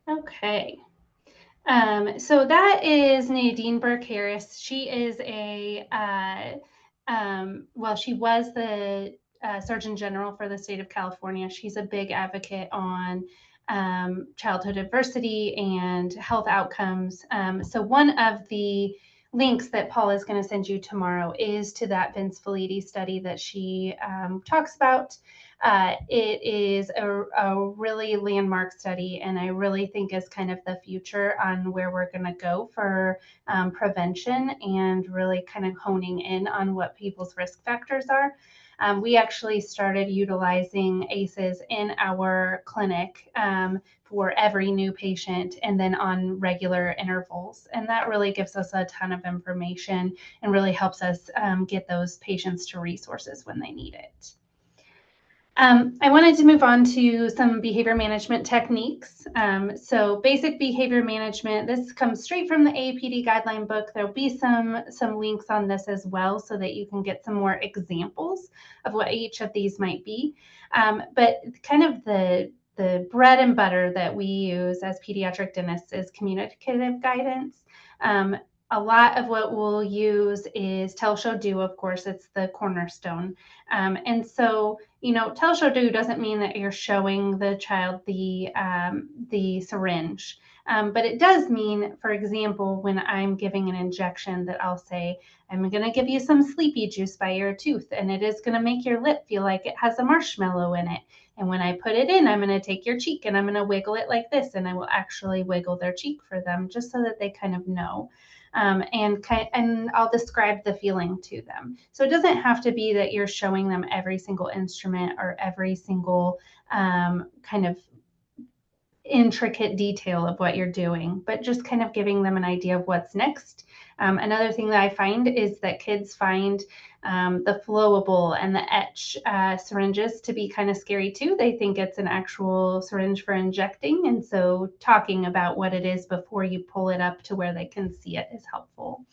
Okay. So that is Nadine Burke-Harris. She is a, well, she was the Surgeon General for the state of California. She's a big advocate on childhood adversity and health outcomes. So one of the links that Paula is going to send you tomorrow is to that Vince Felitti study that she talks about. It is a really landmark study, and I really think is kind of the future on where we're going to go for prevention and really kind of honing in on what people's risk factors are. We actually started utilizing ACEs in our clinic for every new patient and then on regular intervals. And that really gives us a ton of information and really helps us get those patients to resources when they need it. I wanted to move on to some behavior management techniques. So basic behavior management, this comes straight from the AAPD guideline book. There'll be some links on this as well so that you can get some more examples of what each of these might be. But kind of the bread and butter that we use as pediatric dentists is communicative guidance. A lot of what we'll use is tell, show, do. Of course, it's the cornerstone. And so, you know, tell, show, do doesn't mean that you're showing the child the syringe. But it does mean, for example, when I'm giving an injection, that I'll say, I'm going to give you some sleepy juice by your tooth, and it is going to make your lip feel like it has a marshmallow in it. And when I put it in, I'm going to take your cheek and I'm going to wiggle it like this, and I will actually wiggle their cheek for them just so that they kind of know. And I'll describe the feeling to them. So it doesn't have to be that you're showing them every single instrument or every single kind of intricate detail of what you're doing, but just kind of giving them an idea of what's next. Another thing that I find is that kids find the flowable and the etch syringes to be kind of scary too. They think it's an actual syringe for injecting. And so talking about what it is before you pull it up to where they can see it is helpful.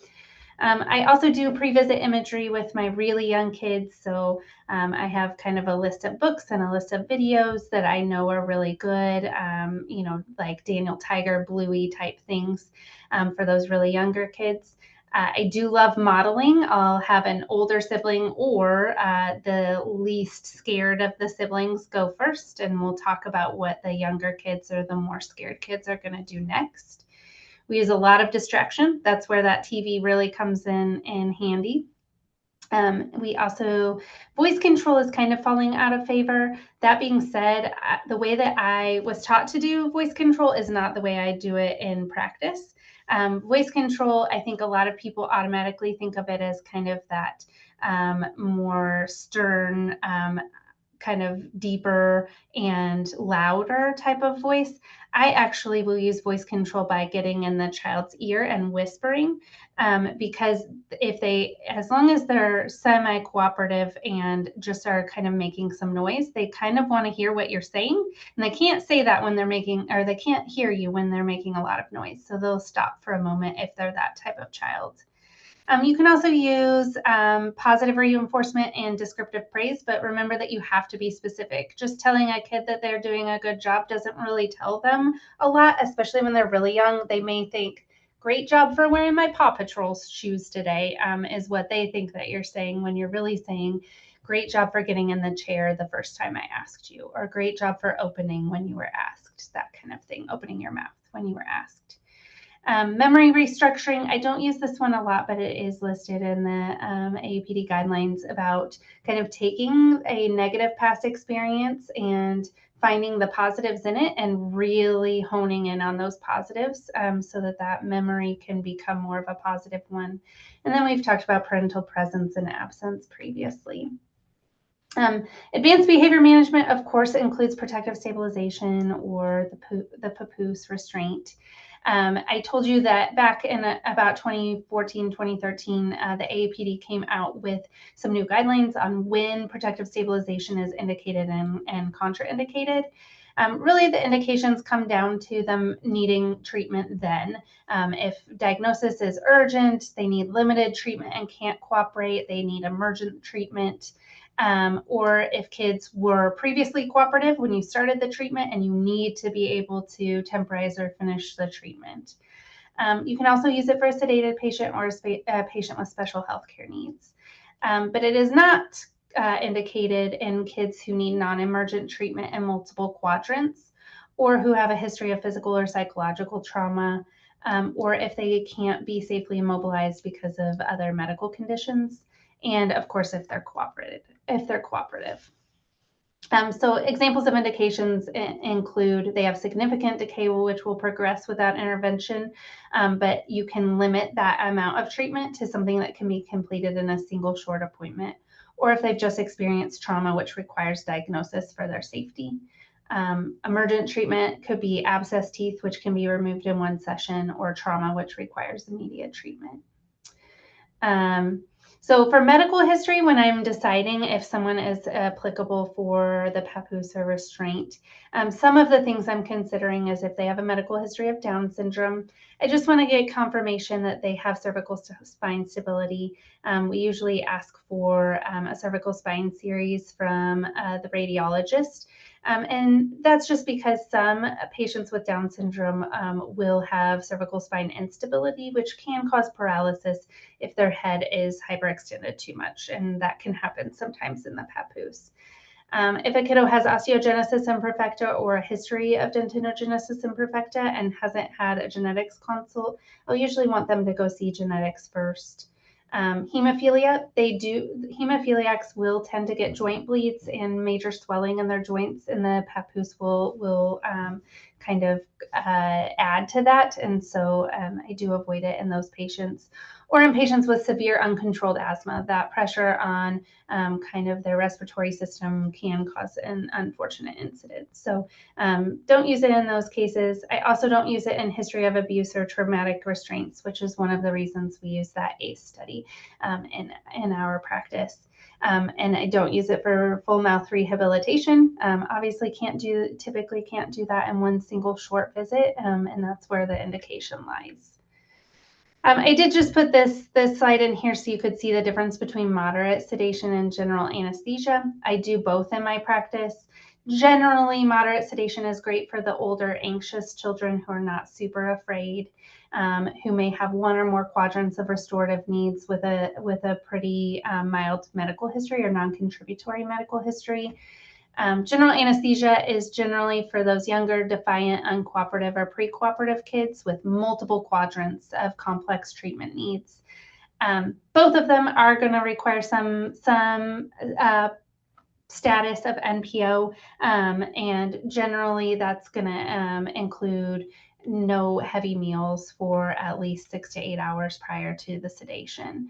I also do pre-visit imagery with my really young kids. So I have kind of a list of books and a list of videos that I know are really good, you know, like Daniel Tiger, Bluey type things for those really younger kids. I do love modeling. I'll have an older sibling or the least scared of the siblings go first, and we'll talk about what the younger kids or the more scared kids are going to do next. We use a lot of distraction. That's where that TV really comes in handy. We also, voice control is kind of falling out of favor. That being said, the way that I was taught to do voice control is not the way I do it in practice. Voice control, I think a lot of people automatically think of it as kind of that more stern, kind of deeper and louder type of voice. I actually will use voice control by getting in the child's ear and whispering, because if they, as long as they're semi-cooperative and just are kind of making some noise, they kind of want to hear what you're saying. And they can't say that when they're making, or they can't hear you when they're making a lot of noise. So they'll stop for a moment if they're that type of child. You can also use positive reinforcement and descriptive praise, but remember that you have to be specific. Just telling a kid that they're doing a good job doesn't really tell them a lot, especially when they're really young. They may think, great job for wearing my Paw Patrol shoes today, is what they think that you're saying, when you're really saying, great job for getting in the chair the first time I asked you, or great job for opening when you were asked, that kind of thing, opening your mouth when you were asked. Memory restructuring, I don't use this one a lot, but it is listed in the AAPD guidelines about kind of taking a negative past experience and finding the positives in it and really honing in on those positives so that that memory can become more of a positive one. And then we've talked about parental presence and absence previously. Advanced behavior management, of course, includes protective stabilization or the papoose restraint. I told you that back in about 2014, 2013, the AAPD came out with some new guidelines on when protective stabilization is indicated and contraindicated. Really, the indications come down to them needing treatment then. If diagnosis is urgent, they need limited treatment and can't cooperate, they need emergent treatment. Or if kids were previously cooperative when you started the treatment and you need to be able to temporize or finish the treatment. You can also use it for a sedated patient or a patient with special healthcare needs. But it is not indicated in kids who need non-emergent treatment in multiple quadrants, or who have a history of physical or psychological trauma, or if they can't be safely immobilized because of other medical conditions. And of course, if they're cooperative. So examples of indications include they have significant decay, which will progress without intervention, but you can limit that amount of treatment to something that can be completed in a single short appointment, or if they've just experienced trauma, which requires diagnosis for their safety. Emergent treatment could be abscess teeth, which can be removed in one session, or trauma, which requires immediate treatment. So for medical history, when I'm deciding if someone is applicable for the papoose or restraint, some of the things I'm considering is if they have a medical history of Down syndrome. I just want to get confirmation that they have cervical spine stability. We usually ask for a cervical spine series from the radiologist. And that's just because some patients with Down syndrome will have cervical spine instability, which can cause paralysis if their head is hyperextended too much, and that can happen sometimes in the papoose. If a kiddo has osteogenesis imperfecta or a history of dentinogenesis imperfecta and hasn't had a genetics consult, I'll usually want them to go see genetics first. Hemophilia, hemophiliacs will tend to get joint bleeds and major swelling in their joints, and the papoose will kind of add to that. And so I do avoid it in those patients. Or in patients with severe uncontrolled asthma, that pressure on kind of their respiratory system can cause an unfortunate incident. So don't use it in those cases. I also don't use it in history of abuse or traumatic restraints, which is one of the reasons we use that ACE study in our practice. And I don't use it for full mouth rehabilitation. Obviously typically can't do that in one single short visit, and that's where the indication lies. I did just put this slide in here so you could see the difference between moderate sedation and general anesthesia. I do both in my practice. Generally, moderate sedation is great for the older, anxious children who are not super afraid, who may have one or more quadrants of restorative needs with a pretty mild medical history or non-contributory medical history. General anesthesia is generally for those younger, defiant, uncooperative, or pre-cooperative kids with multiple quadrants of complex treatment needs. Both of them are going to require some status of NPO, and generally that's going to include no heavy meals for at least 6 to 8 hours prior to the sedation.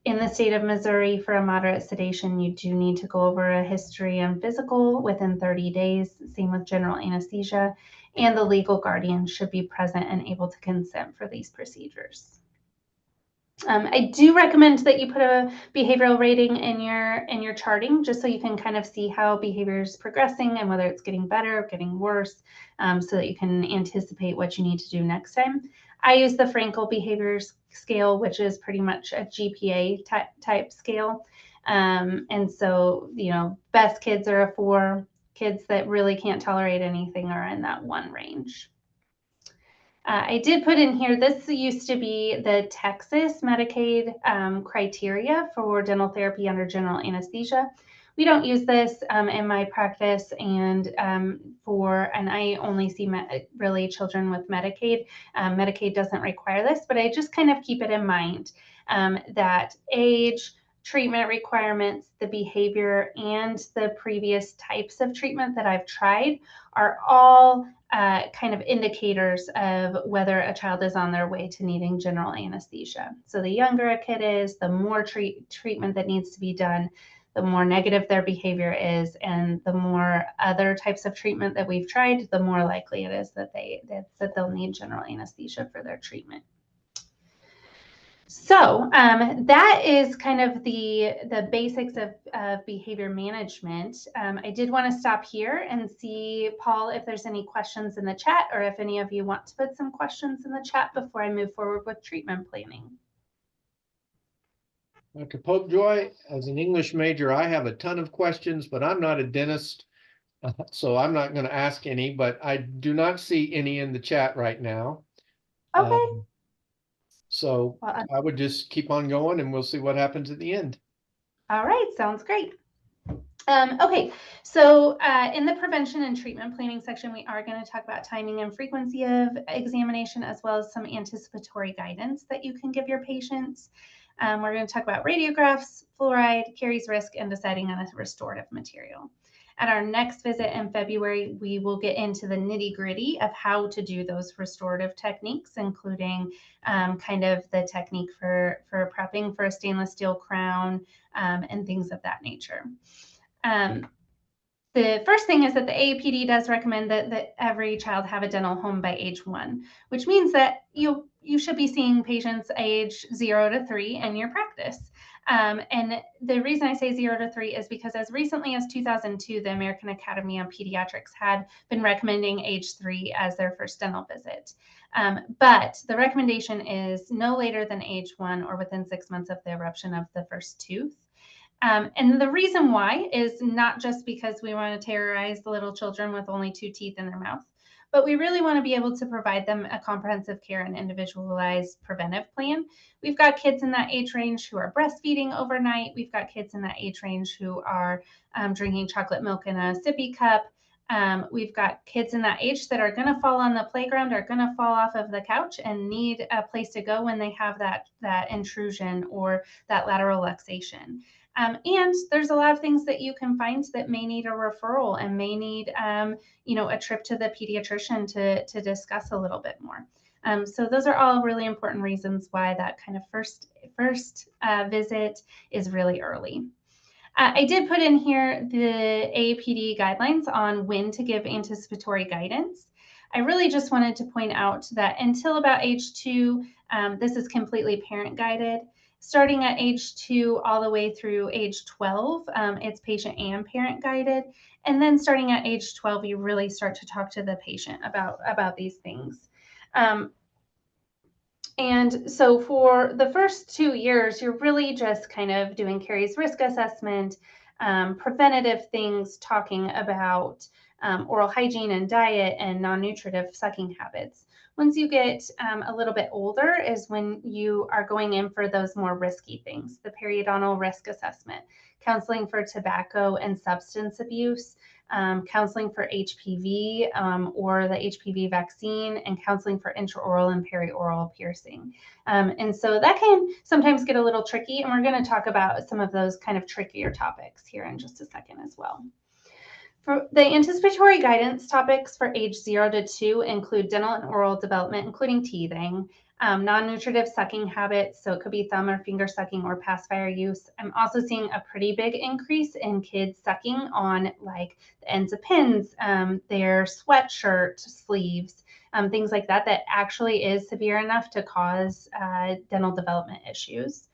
In the state of Missouri, for a moderate sedation, you do need to go over a history and physical within 30 days, same with general anesthesia, and the legal guardian should be present and able to consent for these procedures. I do recommend that you put a behavioral rating in your charting, just so you can kind of see how behavior is progressing and whether it's getting better or getting worse, so that you can anticipate what you need to do next time. I use the Frankel behavior scale, which is pretty much a GPA type scale. And so, best kids are a 4. Kids that really can't tolerate anything are in that 1 range. I did put in here, this used to be the Texas Medicaid criteria for dental therapy under general anesthesia. We don't use this in my practice, and I only see really children with Medicaid. Medicaid doesn't require this, but I just kind of keep it in mind that age, treatment requirements, the behavior, and the previous types of treatment that I've tried are all kind of indicators of whether a child is on their way to needing general anesthesia. So the younger a kid is, the more treatment that needs to be done, the more negative their behavior is, and the more other types of treatment that we've tried, the more likely it is that they'll need general anesthesia for their treatment. So that is kind of the basics of behavior management. I did want to stop here and see, Paul, if there's any questions in the chat, or if any of you want to put some questions in the chat before I move forward with treatment planning. Dr. Popejoy, as an English major, I have a ton of questions, but I'm not a dentist, so I'm not going to ask any, but I do not see any in the chat right now. Okay. So I would just keep on going and we'll see what happens at the end. All right, sounds great. Okay, so in the prevention and treatment planning section, we are going to talk about timing and frequency of examination, as well as some anticipatory guidance that you can give your patients. We're going to talk about radiographs, fluoride, carries risk, and deciding on a restorative material. At our next visit in February, we will get into the nitty-gritty of how to do those restorative techniques, including kind of the technique for prepping for a stainless steel crown and things of that nature. The first thing is that the AAPD does recommend that every child have a dental home by age 1, which means that you should be seeing patients age 0 to 3 in your practice. And the reason I say 0 to 3 is because as recently as 2002, the American Academy of Pediatrics had been recommending age 3 as their first dental visit. But the recommendation is no later than age 1 or within 6 months of the eruption of the first tooth. And the reason why is not just because we want to terrorize the little children with only 2 teeth in their mouth, but we really want to be able to provide them a comprehensive care and individualized preventive plan. We've got kids in that age range who are breastfeeding overnight. We've got kids in that age range who are drinking chocolate milk in a sippy cup. We've got kids in that age that are going to fall on the playground, are going to fall off of the couch and need a place to go when they have that intrusion or that lateral luxation. And there's a lot of things that you can find that may need a referral and may need, a trip to the pediatrician to discuss a little bit more. So those are all really important reasons why that kind of first visit is really early. I did put in here the AAPD guidelines on when to give anticipatory guidance. I really just wanted to point out that until about age 2, this is completely parent guided. Starting at age 2 all the way through age 12, it's patient and parent guided. And then starting at age 12, you really start to talk to the patient about these things. And so for the first 2 years, you're really just kind of doing caries risk assessment, preventative things, talking about oral hygiene and diet and non-nutritive sucking habits. Once you get a little bit older is when you are going in for those more risky things, the periodontal risk assessment, counseling for tobacco and substance abuse, counseling for HPV or the HPV vaccine, and counseling for intraoral and perioral piercing. And so that can sometimes get a little tricky, and we're going to talk about some of those kind of trickier topics here in just a second as well. For the anticipatory guidance topics for age 0 to 2 include dental and oral development, including teething, non-nutritive sucking habits, so it could be thumb or finger sucking or pacifier use. I'm also seeing a pretty big increase in kids sucking on like the ends of pins, their sweatshirt sleeves, things like that, that actually is severe enough to cause dental development issues.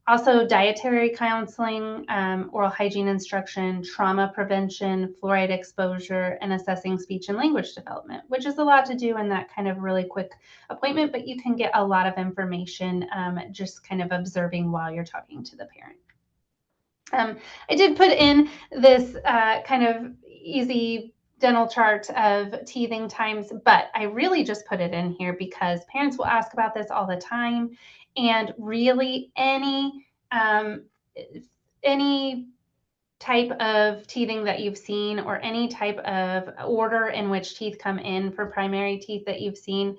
Also, dietary counseling, oral hygiene instruction, trauma prevention, fluoride exposure, and assessing speech and language development, which is a lot to do in that kind of really quick appointment, but you can get a lot of information just kind of observing while you're talking to the parent. I did put in this kind of easy dental chart of teething times, but I really just put it in here because parents will ask about this all the time. And really any type of teething that you've seen or any type of order in which teeth come in for primary teeth that you've seen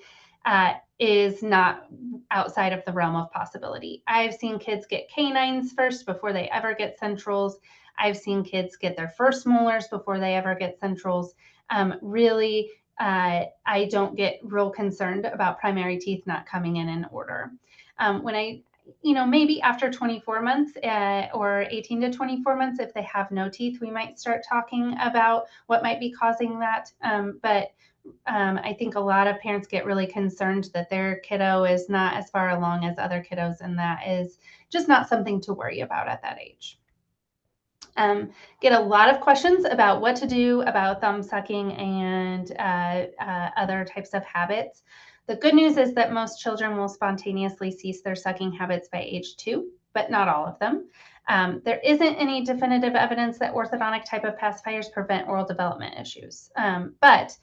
is not outside of the realm of possibility. I've seen kids get canines first before they ever get centrals. I've seen kids get their first molars before they ever get centrals. Really, I don't get real concerned about primary teeth not coming in order. Maybe after 24 months or 18 to 24 months, if they have no teeth, we might start talking about what might be causing that. But I think a lot of parents get really concerned that their kiddo is not as far along as other kiddos, and that is just not something to worry about at that age. Get a lot of questions about what to do about thumb sucking and other types of habits. The good news is that most children will spontaneously cease their sucking habits by age 2, but not all of them. There isn't any definitive evidence that orthodontic type of pacifiers prevent oral development issues. But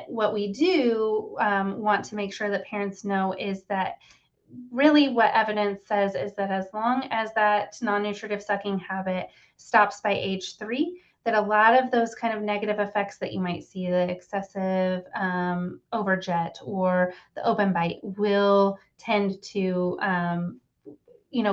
what we do want to make sure that parents know is that really what evidence says is that as long as that non-nutritive sucking habit stops by age 3, that a lot of those kind of negative effects that you might see, the excessive overjet or the open bite, will tend to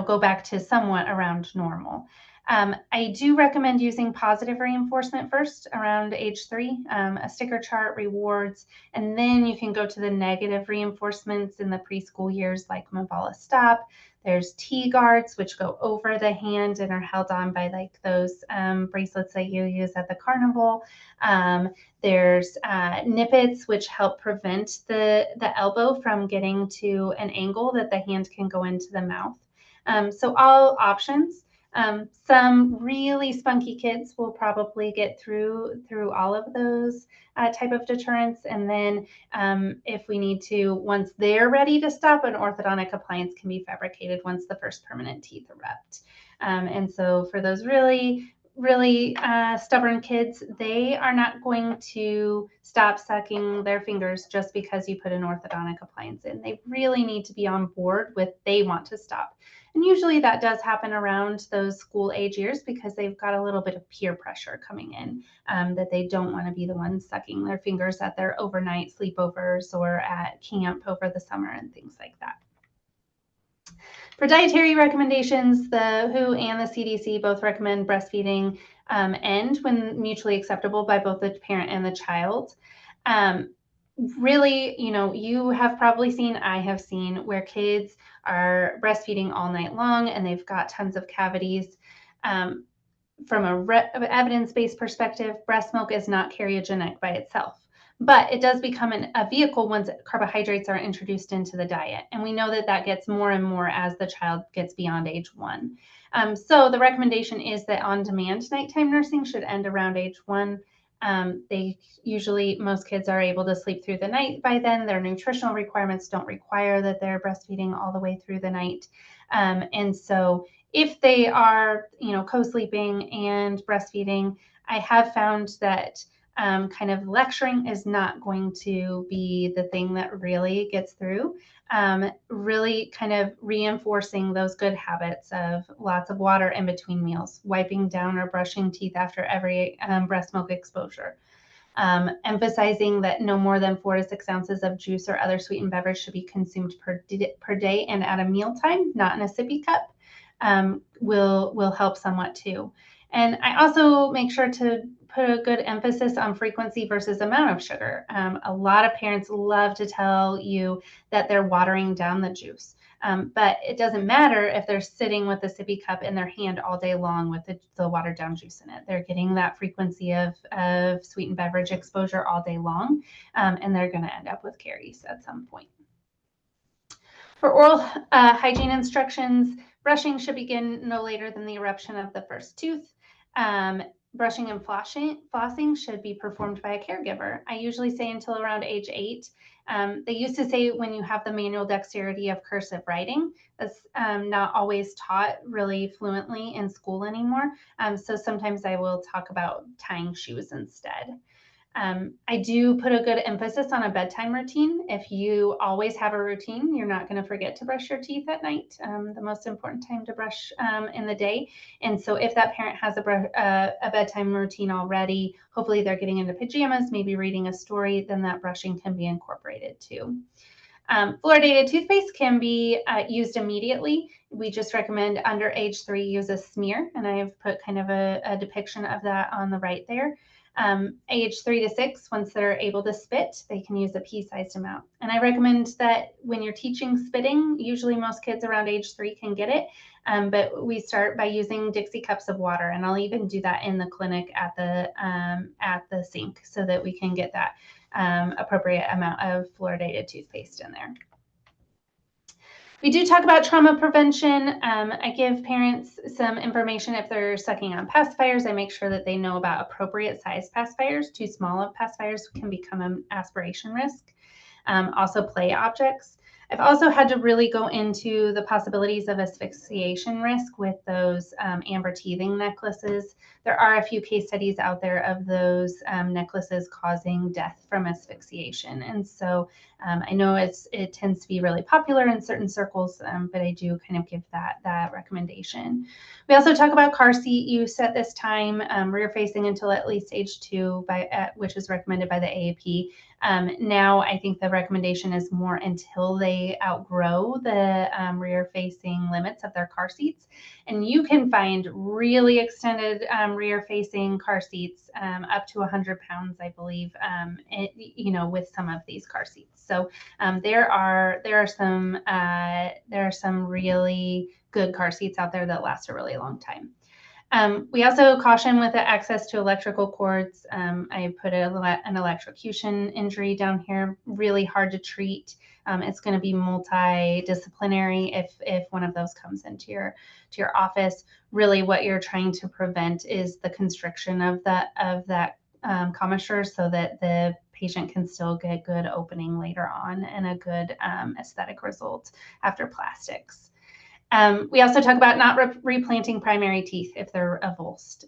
go back to somewhat around normal. I do recommend using positive reinforcement first around age 3, a sticker chart, rewards, and then you can go to the negative reinforcements in the preschool years like Mabala Stop. There's T-guards, which go over the hand and are held on by like those bracelets that you use at the carnival. There's nippets, which help prevent the elbow from getting to an angle that the hand can go into the mouth. So all options. Some really spunky kids will probably get through all of those type of deterrents. And then if we need to, once they're ready to stop, an orthodontic appliance can be fabricated once the first permanent teeth erupt. And so for those really stubborn kids, they are not going to stop sucking their fingers just because you put an orthodontic appliance in. They really need to be on board with they want to stop. And usually that does happen around those school age years because they've got a little bit of peer pressure coming in, that they don't want to be the ones sucking their fingers at their overnight sleepovers or at camp over the summer and things like that. For dietary recommendations, the WHO and the CDC both recommend breastfeeding end when mutually acceptable by both the parent and the child. Really, you have probably seen, I have seen, where kids are breastfeeding all night long and they've got tons of cavities. From an evidence-based perspective, breast milk is not cariogenic by itself, but it does become a vehicle once carbohydrates are introduced into the diet. And we know that gets more and more as the child gets beyond age 1. So the recommendation is that on-demand nighttime nursing should end around age 1. Most kids are able to sleep through the night by then. Their nutritional requirements don't require that they're breastfeeding all the way through the night. And so if they are, co-sleeping and breastfeeding, I have found that kind of lecturing is not going to be the thing that really gets through. Really kind of reinforcing those good habits of lots of water in between meals, wiping down or brushing teeth after every breast milk exposure. Emphasizing that no more than 4 to 6 ounces of juice or other sweetened beverage should be consumed per day and at a mealtime, not in a sippy cup, will help somewhat too. And I also make sure to put a good emphasis on frequency versus amount of sugar. A lot of parents love to tell you that they're watering down the juice. But it doesn't matter if they're sitting with a sippy cup in their hand all day long with the watered down juice in it. They're getting that frequency of sweetened beverage exposure all day long, and they're going to end up with caries at some point. For oral hygiene instructions, brushing should begin no later than the eruption of the first tooth. Brushing and flossing should be performed by a caregiver. I usually say until around age 8. They used to say when you have the manual dexterity of cursive writing. That's not always taught really fluently in school anymore. So sometimes I will talk about tying shoes instead. I do put a good emphasis on a bedtime routine. If you always have a routine, you're not going to forget to brush your teeth at night, the most important time to brush in the day. And so if that parent has a bedtime routine already, hopefully they're getting into pajamas, maybe reading a story, then that brushing can be incorporated too. Fluoridated toothpaste can be used immediately. We just recommend under age 3 use a smear, and I've put kind of a depiction of that on the right there. Age 3 to 6, once they're able to spit, they can use a pea-sized amount. And I recommend that when you're teaching spitting, usually most kids around age 3 can get it, but we start by using Dixie cups of water, and I'll even do that in the clinic at the sink so that we can get that appropriate amount of fluoridated toothpaste in there. We do talk about trauma prevention. I give parents some information if they're sucking on pacifiers. I make sure that they know about appropriate size pacifiers. Too small of pacifiers can become an aspiration risk. Also play objects. I've also had to really go into the possibilities of asphyxiation risk with those amber teething necklaces. There are a few case studies out there of those necklaces causing death from asphyxiation. And so I know it tends to be really popular in certain circles, but I do kind of give that recommendation. We also talk about car seat use at this time, rear facing until at least age 2, which is recommended by the AAP. Now I think the recommendation is more until they outgrow the rear-facing limits of their car seats. And you can find really extended rear-facing car seats up to 100 pounds, I believe, with some of these car seats. So there are some really good car seats out there that last a really long time. We also caution with the access to electrical cords. I put an electrocution injury down here, really hard to treat. It's going to be multidisciplinary if one of those comes into your office. Really what you're trying to prevent is the constriction of that commissure so that the patient can still get good opening later on and a good aesthetic result after plastics. We also talk about not replanting primary teeth if they're avulsed.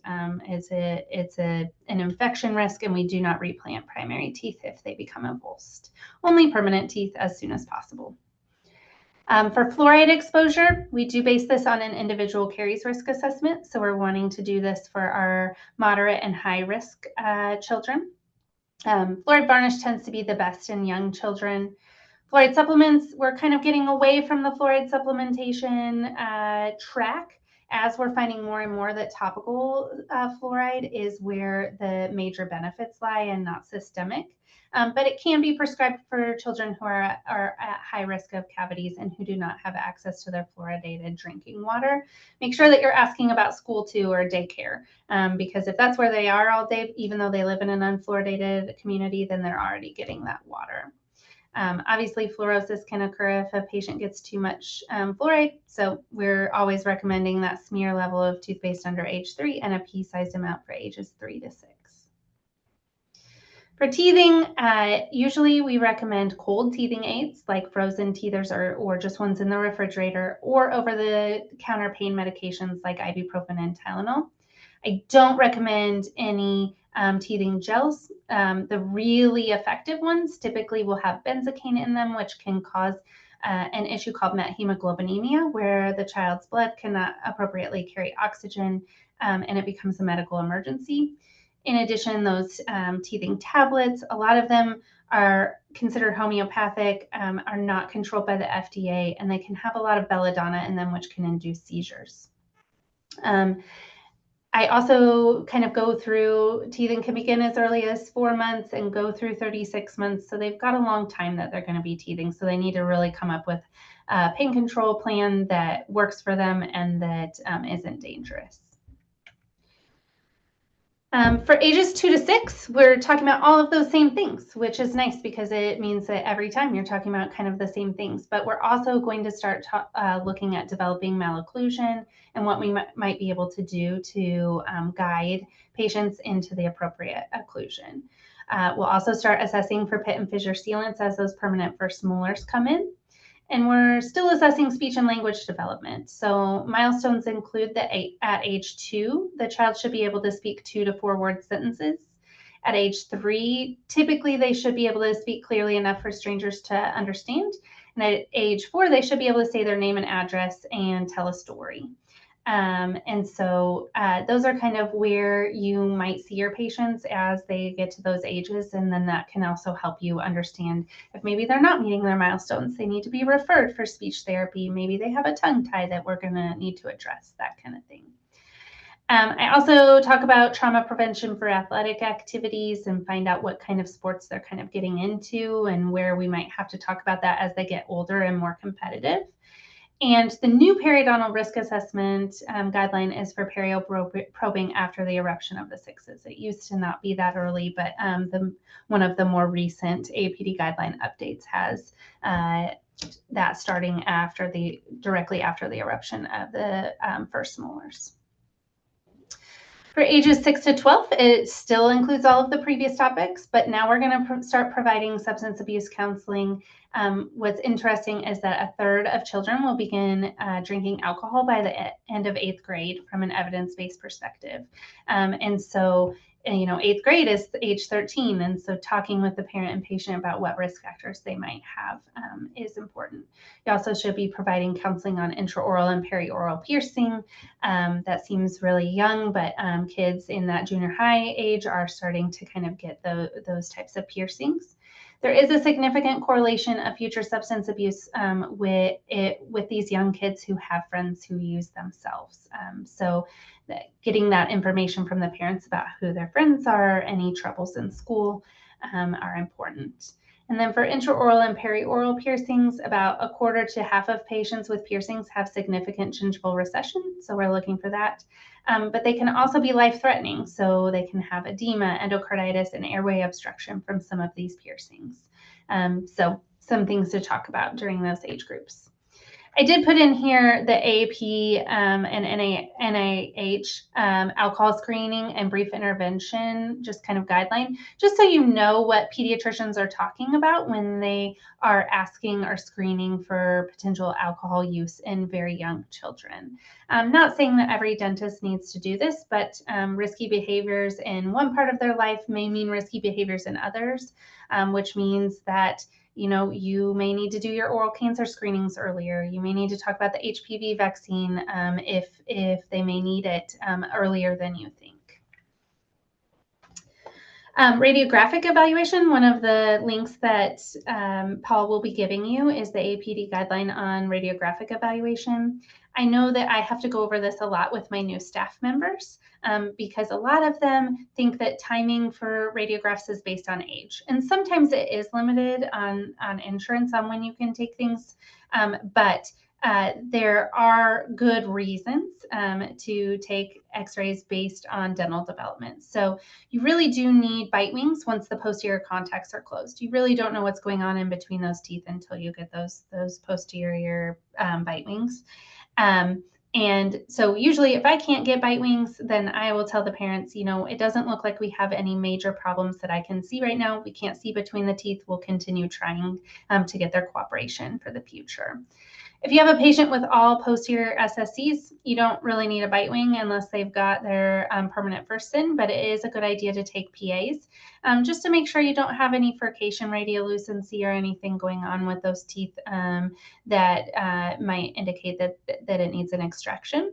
It's an infection risk, and we do not replant primary teeth if they become avulsed. Only permanent teeth as soon as possible. For fluoride exposure, we do base this on an individual caries risk assessment. So we're wanting to do this for our moderate and high risk children. Fluoride varnish tends to be the best in young children. Fluoride supplements, we're kind of getting away from the fluoride supplementation track as we're finding more and more that topical fluoride is where the major benefits lie and not systemic. But it can be prescribed for children who are at high risk of cavities and who do not have access to their fluoridated drinking water. Make sure that you're asking about school too or daycare, because if that's where they are all day, even though they live in an unfluoridated community, then they're already getting that water. Obviously, fluorosis can occur if a patient gets too much fluoride, so we're always recommending that smear level of toothpaste under age 3 and a pea-sized amount for ages 3 to 6. For teething, usually we recommend cold teething aids like frozen teethers or just ones in the refrigerator, or over-the-counter pain medications like ibuprofen and Tylenol. I don't recommend any teething gels. The really effective ones typically will have benzocaine in them, which can cause an issue called methemoglobinemia, where the child's blood cannot appropriately carry oxygen and it becomes a medical emergency. In addition, those teething tablets, a lot of them are considered homeopathic, are not controlled by the FDA, and they can have a lot of belladonna in them, which can induce seizures. I also kind of go through, teething can begin as early as 4 months and go through 36 months. So they've got a long time that they're going to be teething. So they need to really come up with a pain control plan that works for them and that isn't dangerous. For ages 2 to 6, we're talking about all of those same things, which is nice because it means that every time you're talking about kind of the same things. But we're also going to start looking at developing malocclusion and what we might be able to do to guide patients into the appropriate occlusion. We'll also start assessing for pit and fissure sealants as those permanent first molars come in. And we're still assessing speech and language development. So milestones include that at age 2, the child should be able to speak 2 to 4 word sentences. At age 3, typically they should be able to speak clearly enough for strangers to understand. And at age 4, they should be able to say their name and address and tell a story. And so those are kind of where you might see your patients as they get to those ages. And then that can also help you understand if maybe they're not meeting their milestones, they need to be referred for speech therapy. Maybe they have a tongue tie that we're going to need to address, that kind of thing. I also talk about trauma prevention for athletic activities and find out what kind of sports they're kind of getting into and where we might have to talk about that as they get older and more competitive. And the new periodontal risk assessment guideline is for perio probing after the eruption of the sixes. It used to not be that early, but one of the more recent AAPD guideline updates has that starting directly after the eruption of the first molars. For ages 6 to 12, it still includes all of the previous topics, but now we're going to start providing substance abuse counseling. What's interesting is that 1/3 of children will begin drinking alcohol by the end of 8th grade from an evidence-based perspective. And so, 8th grade is age 13. And so talking with the parent and patient about what risk factors they might have is important. You also should be providing counseling on intraoral and perioral piercing. That seems really young, but kids in that junior high age are starting to kind of get those types of piercings. There is a significant correlation of future substance abuse with these young kids who have friends who use themselves. So getting that information from the parents about who their friends are, any troubles in school are important. And then for intraoral and perioral piercings, about 1/4 to half of patients with piercings have significant gingival recession. So we're looking for that. But they can also be life-threatening. So they can have edema, endocarditis, and airway obstruction from some of these piercings. So some things to talk about during those age groups. I did put in here the AAP and NIH alcohol screening and brief intervention, just kind of guideline, just so you know what pediatricians are talking about when they are asking or screening for potential alcohol use in very young children. I'm not saying that every dentist needs to do this, but risky behaviors in one part of their life may mean risky behaviors in others, which means that you may need to do your oral cancer screenings earlier. You may need to talk about the HPV vaccine if they may need it earlier than you think. Radiographic evaluation, one of the links that Paul will be giving you is the AAPD guideline on radiographic evaluation. I know that I have to go over this a lot with my new staff members because a lot of them think that timing for radiographs is based on age. And sometimes it is limited on insurance on when you can take things, but there are good reasons to take x-rays based on dental development. So you really do need bite wings once the posterior contacts are closed. You really don't know what's going on in between those teeth until you get those posterior bite wings. And so usually if I can't get bite wings, then I will tell the parents, it doesn't look like we have any major problems that I can see right now. We can't see between the teeth. We'll continue trying to get their cooperation for the future. If you have a patient with all posterior SSCs, you don't really need a bite wing unless they've got their permanent first in, but it is a good idea to take PAs just to make sure you don't have any furcation radiolucency or anything going on with those teeth that might indicate that it needs an extraction.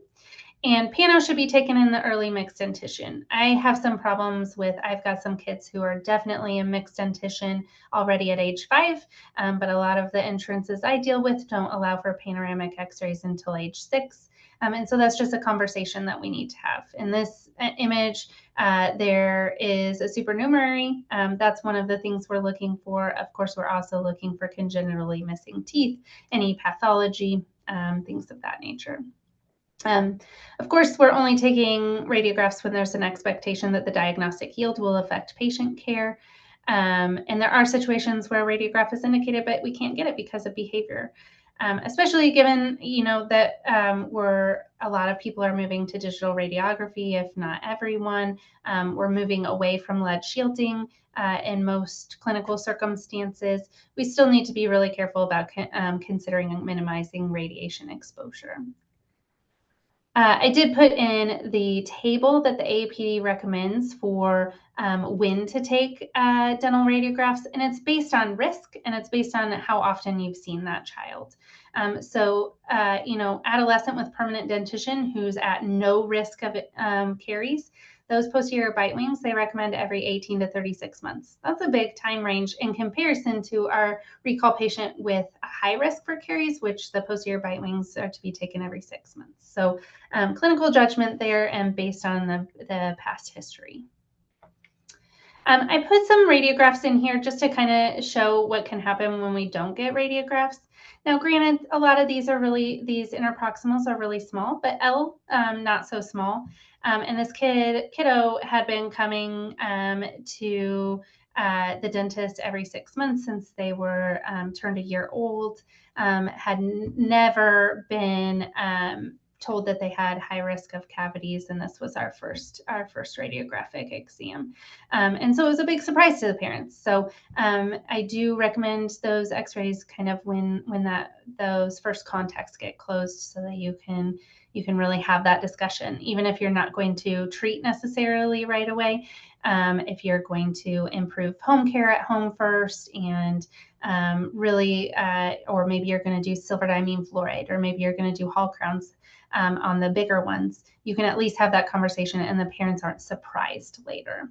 And Pano should be taken in the early mixed dentition. I have some problems I've got some kids who are definitely in mixed dentition already at age 5, but a lot of the insurances I deal with don't allow for panoramic x-rays until age 6. And so that's just a conversation that we need to have. In this image, there is a supernumerary. That's one of the things we're looking for. Of course, we're also looking for congenitally missing teeth, any pathology, things of that nature. Of course, we're only taking radiographs when there's an expectation that the diagnostic yield will affect patient care. And there are situations where a radiograph is indicated, but we can't get it because of behavior. Especially given, that a lot of people are moving to digital radiography, if not everyone. We're moving away from lead shielding in most clinical circumstances. We still need to be really careful about considering minimizing radiation exposure. I did put in the table that the AAPD recommends for when to take dental radiographs, and it's based on risk and it's based on how often you've seen that child. Adolescent with permanent dentition who's at no risk of caries, those posterior bite wings, they recommend every 18 to 36 months. That's a big time range in comparison to our recall patient with a high risk for caries, which the posterior bite wings are to be taken every 6 months. So clinical judgment there and based on the past history. I put some radiographs in here just to kind of show what can happen when we don't get radiographs. Now, granted, a lot of these interproximals are really small, but L, not so small. And this kiddo had been coming to the dentist every 6 months since they were turned a year old, had never been told that they had high risk of cavities, and this was our first radiographic exam. And so it was a big surprise to the parents. So I do recommend those x-rays kind of when those first contacts get closed so that you can really have that discussion, even if you're not going to treat necessarily right away. If you're going to improve home care at home first and really, or maybe you're going to do silver-diamine fluoride, or maybe you're going to do Hall crowns on the bigger ones, you can at least have that conversation and the parents aren't surprised later.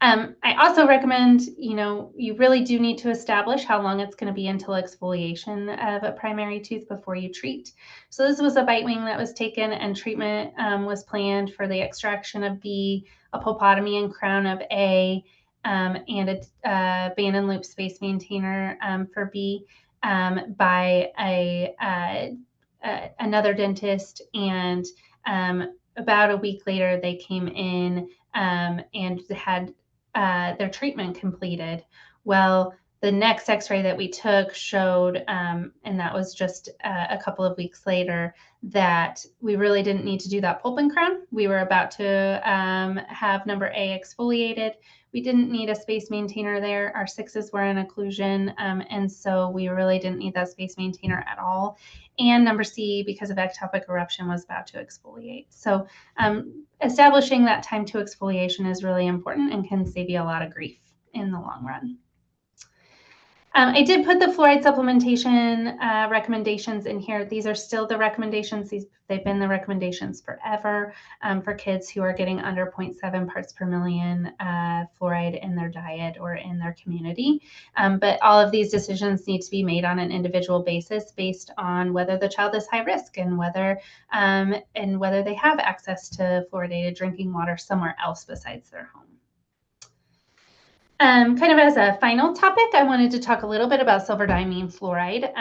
I also recommend, you really do need to establish how long it's going to be until exfoliation of a primary tooth before you treat. So this was a bite wing that was taken and treatment was planned for the extraction of B, a pulpotomy and crown of A, and a band and loop space maintainer for B by another dentist. And about a week later, they came in and had their treatment completed. Well, the next x-ray that we took showed, and that was just a couple of weeks later, that we really didn't need to do that pulp and crown. We were about to have number A exfoliated. We didn't need a space maintainer there. Our 6s were in occlusion, and so we really didn't need that space maintainer at all. And number C, because of ectopic eruption, was about to exfoliate. So establishing that time to exfoliation is really important and can save you a lot of grief in the long run. I did put the fluoride supplementation recommendations in here. These are still the recommendations. They've been the recommendations forever for kids who are getting under 0.7 parts per million fluoride in their diet or in their community. But all of these decisions need to be made on an individual basis based on whether the child is high risk and whether they have access to fluoridated drinking water somewhere else besides their home. Kind of as a final topic, I wanted to talk a little bit about silver-diamine fluoride.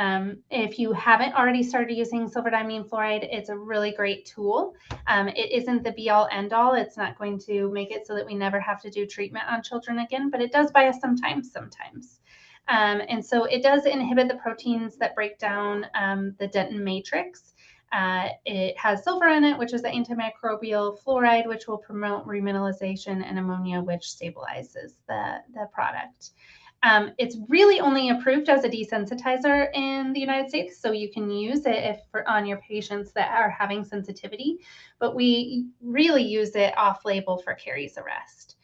If you haven't already started using silver-diamine fluoride, it's a really great tool. It isn't the be-all, end-all. It's not going to make it so that we never have to do treatment on children again, but it does buy us some time sometimes. And so it does inhibit the proteins that break down the dentin matrix. It has silver in it, which is the antimicrobial, fluoride, which will promote remineralization, and ammonia, which stabilizes the product. It's really only approved as a desensitizer in the United States, so you can use it on your patients that are having sensitivity, but we really use it off-label for caries arrest.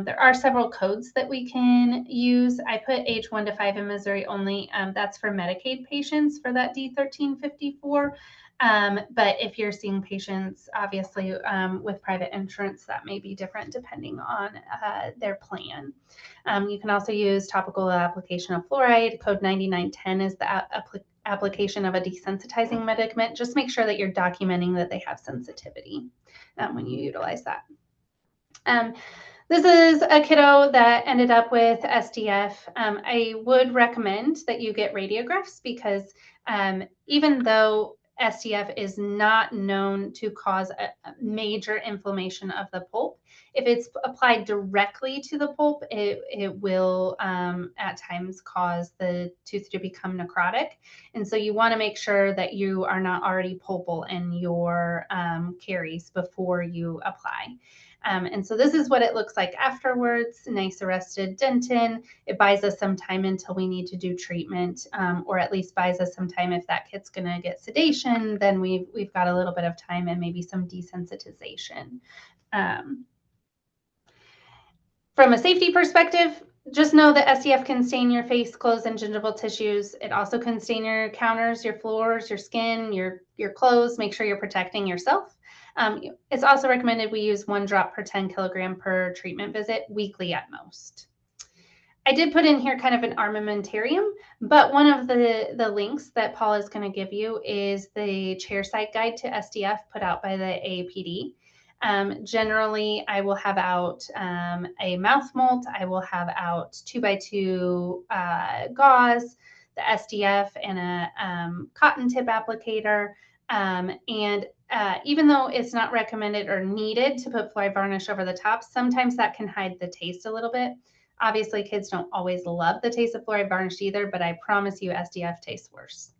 There are several codes that we can use. I put age 1 to 5 in Missouri only. That's for Medicaid patients for that D1354. But if you're seeing patients, obviously, with private insurance, that may be different depending on their plan. You can also use topical application of fluoride. Code 9910 is the application of a desensitizing medicament. Just make sure that you're documenting that they have sensitivity when you utilize that. This is a kiddo that ended up with SDF. I would recommend that you get radiographs because even though SDF is not known to cause a major inflammation of the pulp, if it's applied directly to the pulp, it will at times cause the tooth to become necrotic. And so you want to make sure that you are not already pulpal in your caries before you apply. And so this is what it looks like afterwards. Nice arrested dentin. It buys us some time until we need to do treatment, or at least buys us some time. If that kid's going to get sedation, then we've got a little bit of time and maybe some desensitization. From a safety perspective, just know that SDF can stain your face, clothes, and gingival tissues. It also can stain your counters, your floors, your skin, your clothes. Make sure you're protecting yourself. It's also recommended we use 1 drop per 10 kilogram per treatment visit, weekly at most. I did put in here kind of an armamentarium, but one of the links that Paul is going to give you is the Chairside guide to SDF put out by the AAPD. Generally, I will have out a mouth molt. I will have out 2x2 gauze, the SDF, and a cotton tip applicator. Even though it's not recommended or needed to put fluoride varnish over the top, sometimes that can hide the taste a little bit. Obviously, kids don't always love the taste of fluoride varnish either, but I promise you SDF tastes worse.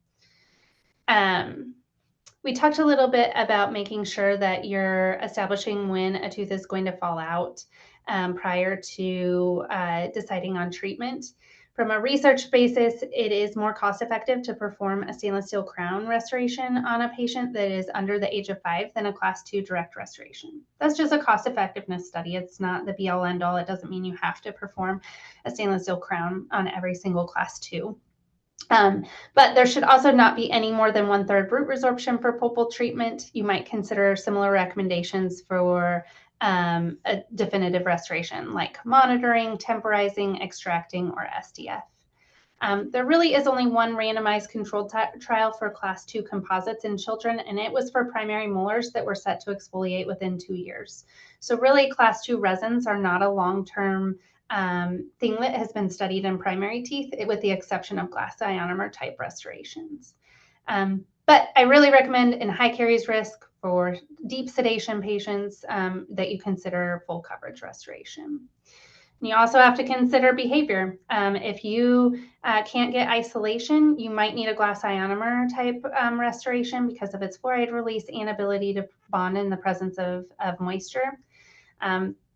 We talked a little bit about making sure that you're establishing when a tooth is going to fall out prior to deciding on treatment. From a research basis, it is more cost effective to perform a stainless steel crown restoration on a patient that is under the age of 5 than a class 2 direct restoration. That's just a cost effectiveness study. It's not the be all end all. It doesn't mean you have to perform a stainless steel crown on every single class 2. But there should also not be any more than 1/3 root resorption for pulpal treatment. You might consider similar recommendations for a definitive restoration, like monitoring, temporizing, extracting, or SDF. There really is only one randomized controlled trial for class 2 composites in children, and it was for primary molars that were set to exfoliate within 2 years. So really, class 2 resins are not a long-term thing that has been studied in primary teeth, with the exception of glass ionomer type restorations. But I really recommend in high caries risk for deep sedation patients that you consider full coverage restoration. And you also have to consider behavior. If you can't get isolation, you might need a glass ionomer type restoration because of its fluoride release and ability to bond in the presence of moisture.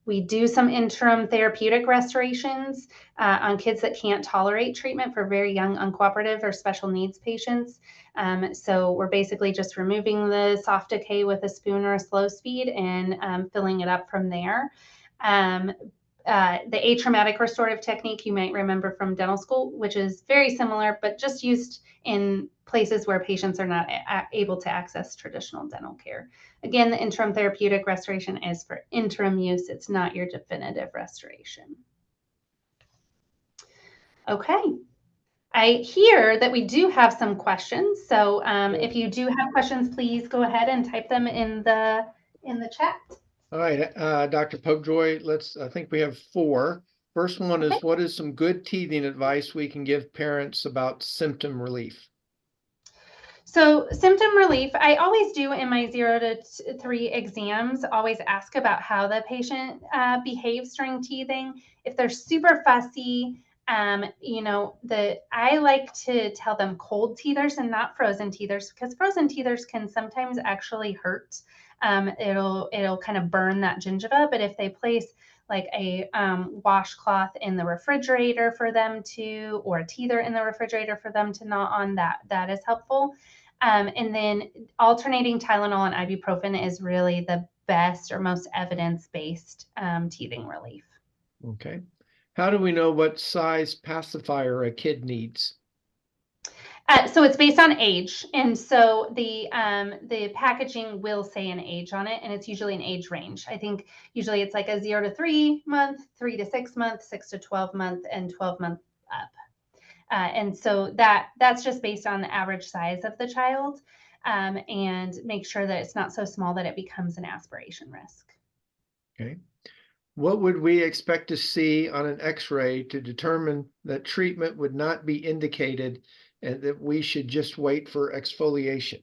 We do some interim therapeutic restorations on kids that can't tolerate treatment for very young, uncooperative, or special needs patients. So we're basically just removing the soft decay with a spoon or a slow speed and filling it up from there. The atraumatic restorative technique you might remember from dental school, which is very similar, but just used in places where patients are not able to access traditional dental care. Again, the interim therapeutic restoration is for interim use. It's not your definitive restoration. Okay. I hear that we do have some questions. So if you do have questions, please go ahead and type them in the chat. All right, Dr. Popejoy, I think we have 4. First one is, what is some good teething advice we can give parents about symptom relief? So symptom relief, I always do in my 0 to 3 exams, always ask about how the patient behaves during teething. If they're super fussy, I like to tell them cold teethers and not frozen teethers, because frozen teethers can sometimes actually hurt. It'll kind of burn that gingiva, but if they place like a washcloth in the refrigerator for them to, or a teether in the refrigerator for them to gnaw on, that is helpful. And then alternating Tylenol and ibuprofen is really the best or most evidence-based teething relief. Okay. How do we know what size pacifier a kid needs? So it's based on age, and so the packaging will say an age on it, and it's usually an age range. I think usually it's like a 0 to 3 month, 3 to 6 month, 6 to 12 month, and 12 month up. And so that's just based on the average size of the child, and make sure that it's not so small that it becomes an aspiration risk. Okay. What would we expect to see on an X-ray to determine that treatment would not be indicated and that we should just wait for exfoliation?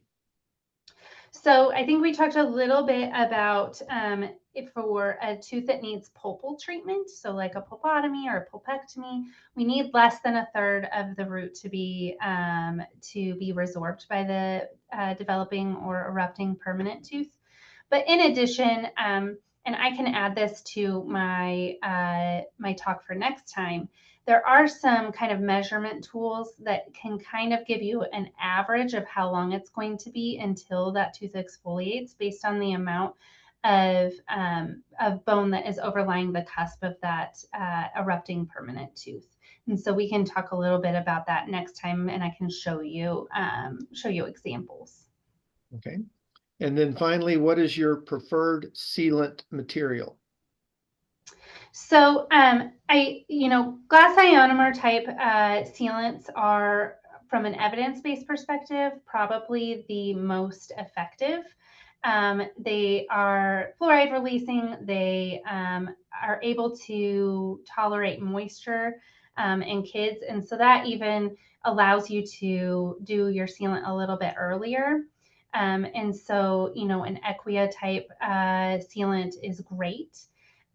So I think we talked a little bit about if for a tooth that needs pulpal treatment, so like a pulpotomy or a pulpectomy, we need less than 1/3 of the root to be resorbed by the developing or erupting permanent tooth. But in addition, and I can add this to my my talk for next time, there are some kind of measurement tools that can kind of give you an average of how long it's going to be until that tooth exfoliates based on the amount of bone that is overlying the cusp of that erupting permanent tooth. And so we can talk a little bit about that next time, and I can show you examples. Okay. And then finally, what is your preferred sealant material? So glass ionomer type sealants are, from an evidence-based perspective, probably the most effective. They are fluoride releasing. They are able to tolerate moisture in kids. And so that even allows you to do your sealant a little bit earlier. And so, an Equia type sealant is great.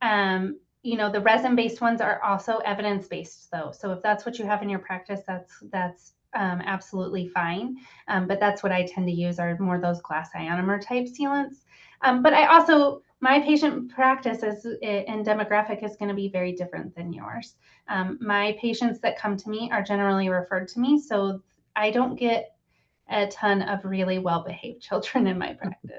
The resin-based ones are also evidence-based, though. So if that's what you have in your practice, that's absolutely fine. But that's what I tend to use, are more those glass ionomer type sealants. But my patient practice and demographic is going to be very different than yours. My patients that come to me are generally referred to me, so I don't get a ton of really well-behaved children in my practice.